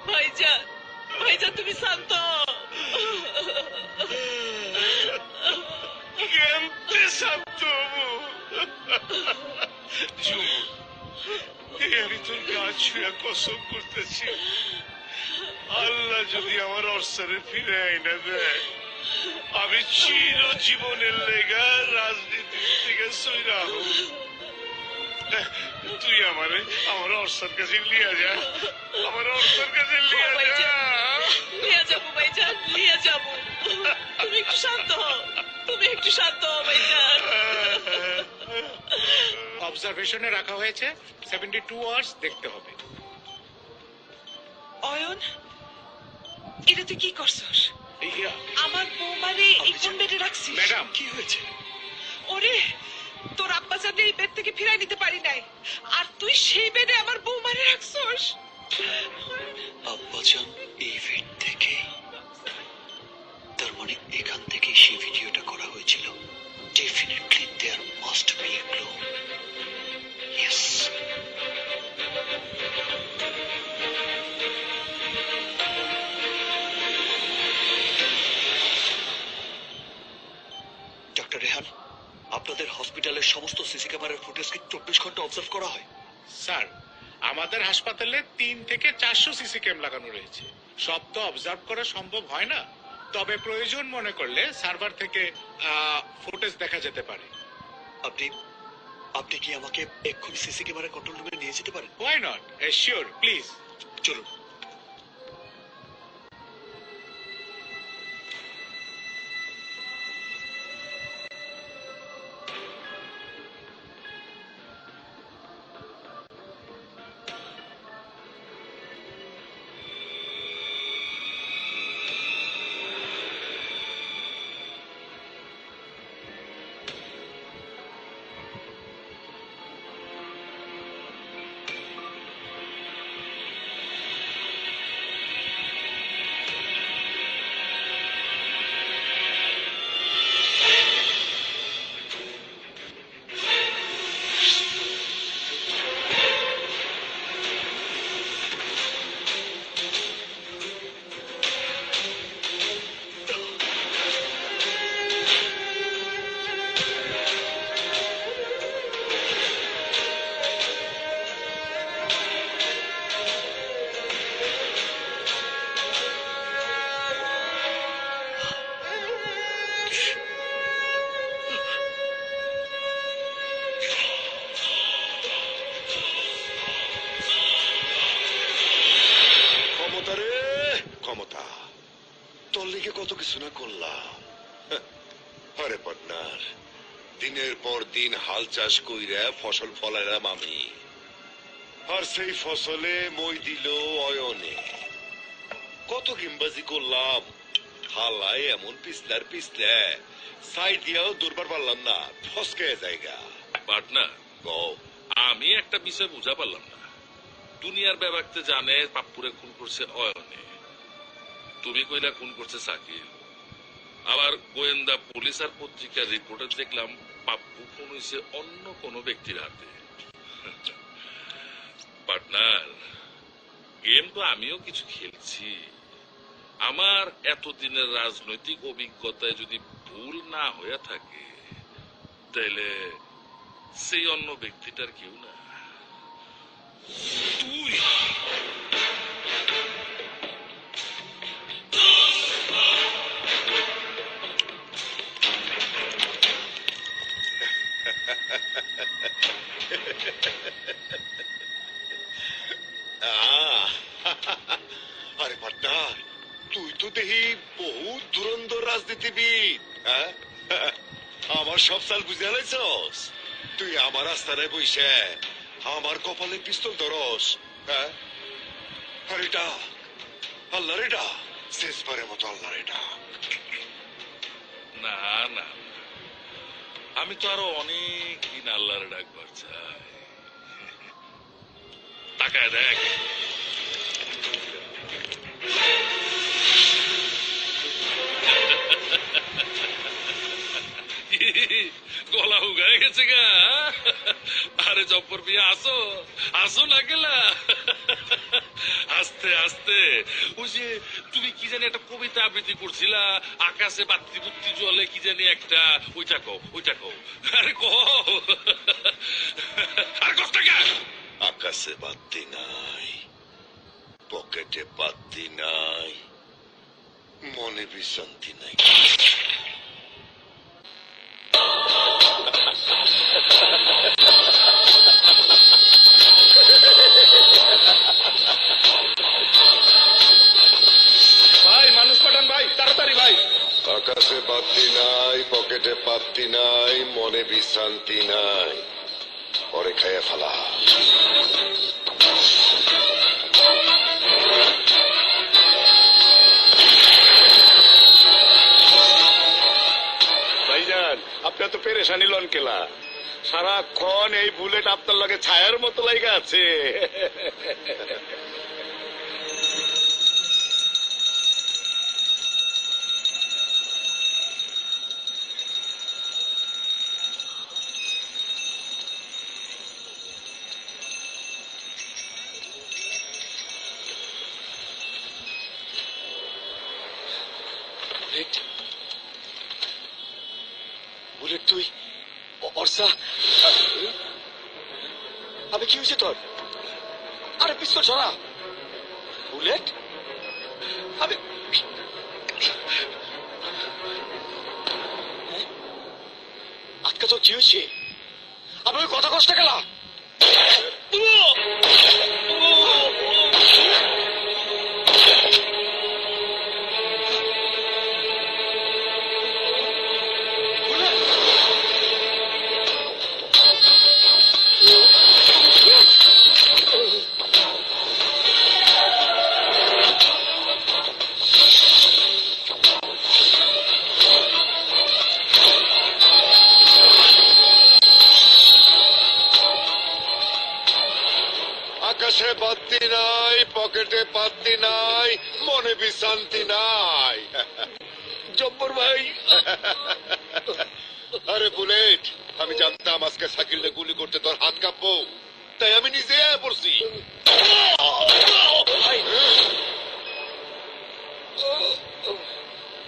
ভাইজান, ভাইজান তুমি শান্ত। কেমতে শান্ত ঝুমু, আমি তোর গাছ ছুঁয়া কসম করতেছি, আল্লাহ যদি আমার অর্সারে ফিরে আইনা দেয়, আমি চিরজীবনের লেগা রাজনীতি থেকে সইরা হব। তুই আমার অর্সার কাছে লিয়া যা, আমার অর্সার কাছে লিয়া যা। লিয়া যাবো ভাইজান, লিয়া যাবো। তুমি একটু শান্ত হও, তুমি একটু শান্ত হও ভাইজান। অবজারভেশনে রাখা হয়েছে, 72 আওয়ার্স দেখতে হবে। অয়ন, এটা তুই কি করছস? আমার বৌমারে এই কোন বেডে রাখছিস? ম্যাডাম, কি হয়েছে? ওরে, তোর আব্বা যাতে এই বেড থেকে ফিরাই নিতে পারি নাই, আর তুই সেই বেডে আমার বৌমারে রাখছস। আব্বাজান এই বেড থেকে, তার মানে এখান থেকে সেই ভিডিওটা করা হয়েছিল। Definitely there must be a clue. Yes. Doctor Rehan, আপনাদের হসপিটালের সমস্ত সিসি ক্যামেরার ফুটেজকে 24 ঘন্টা অবজার্ভ করা হয়? স্যার, আমাদের হাসপাতালে 3 থেকে 400 সিসি ক্যাম লাগানো রয়েছে। সব তো অবজার্ভ করা সম্ভব হয় না, তবে প্রয়োজন মনে করলে সার্ভার থেকে ফুটেজ দেখা যেতে পারে। আপনি কি আমাকে এক্ষুনি সিসি ক্যামেরা কন্ট্রোল রুমে নিয়ে যেতে পারেন? Why not? শিওর, প্লিজ চলুন। তোর লিগে কত কিছু না করলাম। আরে পার্টনার, দিনের পর দিন হাল চাষ কইরা ফসল ফলাইলাম আমি, আর সেই ফসলে মই দিল অয়নে। কত গিম্বাজি করলাম, হালায় এমন পিছলার পিছলে সাইড দিয়াও দৌড়বার পারলাম না, ফসকে জায়গা। পার্টনার, আমি একটা বিষয় বুঝা পারলাম না। দুনিয়ার ব্যাপারতে জানে পাপ্পুরে খুন করছে অয়নে, তুমি কইলা খুন করছে সাকিব। আবার গোয়েন্দা পুলিশ আর পত্রিকার রিপোর্টে দেখলাম পাপ্পু খুন হয়েছে অন্য কোনো ব্যক্তির হাতে। পার্টনার, গেম তো আমিও কিছু খেলছি। আমার এতদিনের রাজনৈতিক অভিজ্ঞতায় যদি ভুল না হয়ে থাকে, তাইলে সেই অন্য ব্যক্তিটার কেউ না তুই। আরে পার্টনার, তুই তো দেখি বহু ধুরন্ধর রাজনীতিবিদ। আমার সব সাল বুঝে আলাইছস। তুই আমার রাস্তায় বইসে আমার কপালে পিস্তল ধরস। আর এটা আল্লাহর, এটা শেষবারের মতো আল্লাহর। এটা না না, আমি তো আরো অনেক দিন আল্লাহর ডাকবার চাই। তাকায় দেখ, গলা উগায় গেছে গা। আরে জব্বর বিয়া, আসো আসো না গেলা। আস্তে আস্তে। ওই যে তুমি কি জানি একটা কবিতা আবৃত্তি করছিলা, আকাশে বাতি বুত্তি জলে কি জানি একটা, ওইটা কও, ওইটা কও। আরে কও, আরে কষ্ট কে? আকাশে বাতি নাই, পকেটে বাতি নাই, মনে বিশান্তি নাই। ভাই মানুষ পাঠান ভাই, তাড়াতাড়ি ভাই। আকাশে বাতি নাই, পকেটে পাত্তি নাই, মনে বিশান্তি নাই, পরে খাইয়া ফেলা। ভাইজান, আপনার তো পেরেশানি লন কেলা, সারাক্ষণ এই বুলেট আপনার লগে ছায়ার মতো লাগা আছে। বুলেট, তুই অর্ষা, আবে কি হয়েছে তোর? আরে পিস্তল ছড়া। বুলেট, আবে আজকে তোর কি হয়েছে? আবে ওই কথা কষ্ট গেলা। আকাশে বাতি নাই, পকেটে পাত্তি নাই, মনে বিশান্তি নাই। জব্বর ভাই। আরে বুলেট, আমি জানতাম আজকে শাকিলে গুলি করতে তোর হাত কাঁপবো, তাই আমি নিজে পড়ছি।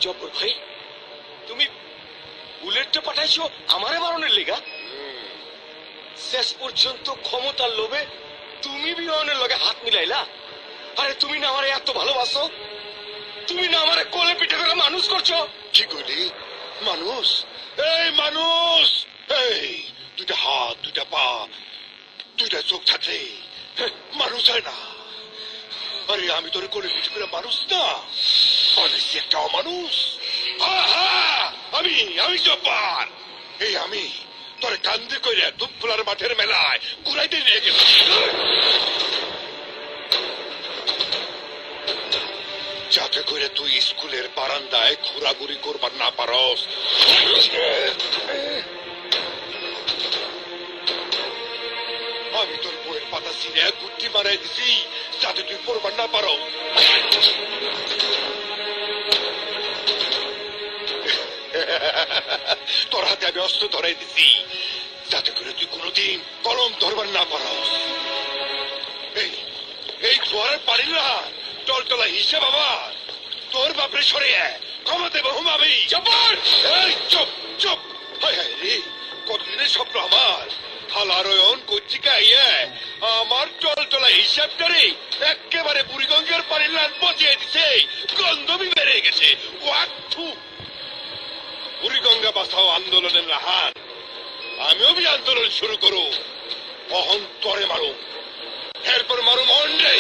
জব্বর ভাই, তুমি বুলেটটা পাঠাইছো আমারে মারণের লেগা? শেষ পর্যন্ত ক্ষমতার লোভে তুমি বিমানের লগে হাত মিলাইলা? আরে তুমি না আমারে এত ভালোবাসো, তুমি না আমারে কোলে পিঠে করে মানুষ করছো। কি কইলি? মানুষ? এই মানুষ, এই দুইটা হাত, দুইটা পা, দুইটা চোখ থাকলে মানুষ হয় না। আরে আমি তোর কোলে পিঠে করে মানুষ না, অনেক একটা অমানুষ। আমি জব্বার, এই আমি তোর কান্দি কইরা দুপলার মাঠের মেলায় ঘুরাইতে নিয়ে গেছি। যাতে করে তুই স্কুলের বারান্দায় ঘোরাঘুরি করবার না পারস। আমি তোর বইয়ের পাতা ছিঁড়ে গুটি মারাই দিছি যাতে তুই পড়বার না পারো। তোর হাতে আমি অস্ত্র ধরাই দিছি যাতে করে তুই কোনোদিন কলম ধরবার না পারস। এই জোয়ারের পানি না টলটলা হিসেব আমার তোর বাপরে সরিয়ে ক্ষমাতে বহুমাবি। চুপ চুপ। হায় হায় রে, কতদিনের স্বপ্ন আমার। হালারয়ন কচিকা ইয়ে আমার টলটলা হিসাবটারে একেবারে বুড়িগঙ্গের পানির লান পচিয়ে দিছে। গন্ধবি বেড়ে গেছে। ওয়াক্থু বুড়িগঙ্গা বাঁচাও আন্দোলনের লাহান। আমিও বি আন্দোলন শুরু করো। অহন্তরে মারো, এরপর মারো মন্ডে।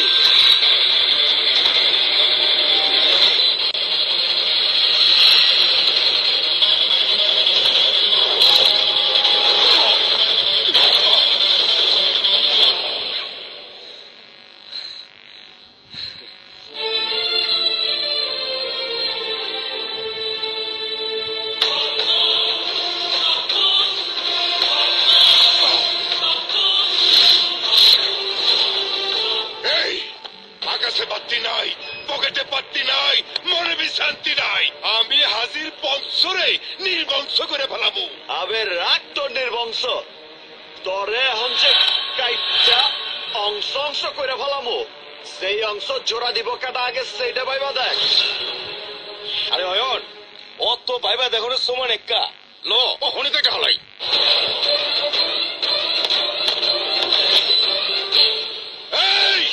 আকাশে বাতি নাই, পকেটে পাত্তি নাই, মনে বি শান্তি নাই। আমি হাজির বংশরে নির্বংশ করে ফেলাবো। আবে রাগ তোর নির্বংশ। তরে এখন যে কাইটা অংশ অংশ করে ফেলামো, সেই অংশ জোড়া দিব কাটা আগে সেইটা পাইবা দেখ। আরে অয়ন, অত পাইবা দেখো সমান একা লো অহনি থেকে হলাই। এই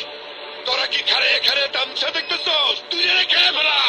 তোরা কি খারে খারে তামসা দেখতেছ? তুই এনে খেয়ে ফেলা।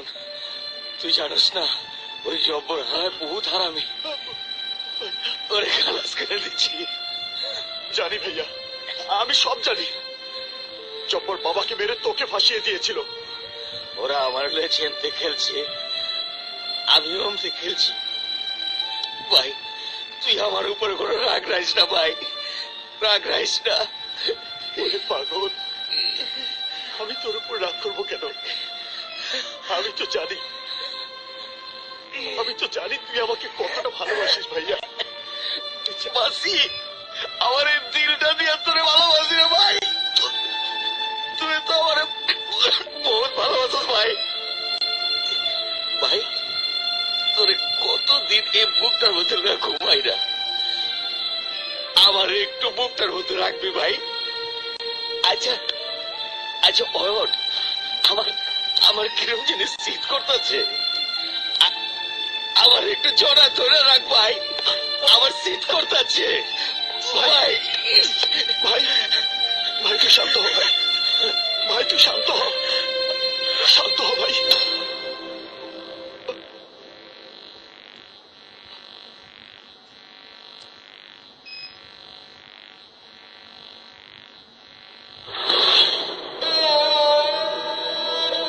পাগল, তুই জানিস না ওই জব্বর হারায় বহুত হারামি, ওরে খালাস করে দিচ্ছি। জানি ভাইয়া, আমি সব জানি। জব্বর বাবাকে মেরে তোকে ফাঁসিয়ে দিয়েছিল। ওরা আমার লেজেন্তে খেলছে, আমিও ওমতে খেলছি। ভাই তুই আমার উপরে কোনো রাগ রাইস না ভাই, রাগ রাইস না। ওরে পাগল, আমি তোর উপর রাগ করবো কেন? আমি তো জানি তুই আমাকে কতটা ভালোবাসিস ভাইয়া। মাসি, আমার এই দিলটা দিয়ে তোরে ভালোবাসি রে ভাই। তুই তো আমার বহুত ভালোবাসিস ভাই। ভাই তোরে কতদিন এই বুকটার মধ্যে ঘুমাই না, আমার একটু বুকটার মধ্যে রাখবি ভাই। আচ্ছা আচ্ছা অয়ন, আমার কিরম জিনিস শীত করতেছে, আমার একটু জড়া ধরে রাখ ভাই, আমার শীত করতেছে ভাই। ভাই ভাই তুই শান্ত হ, ভাই তুই শান্ত হ, শান্ত হ ভাই।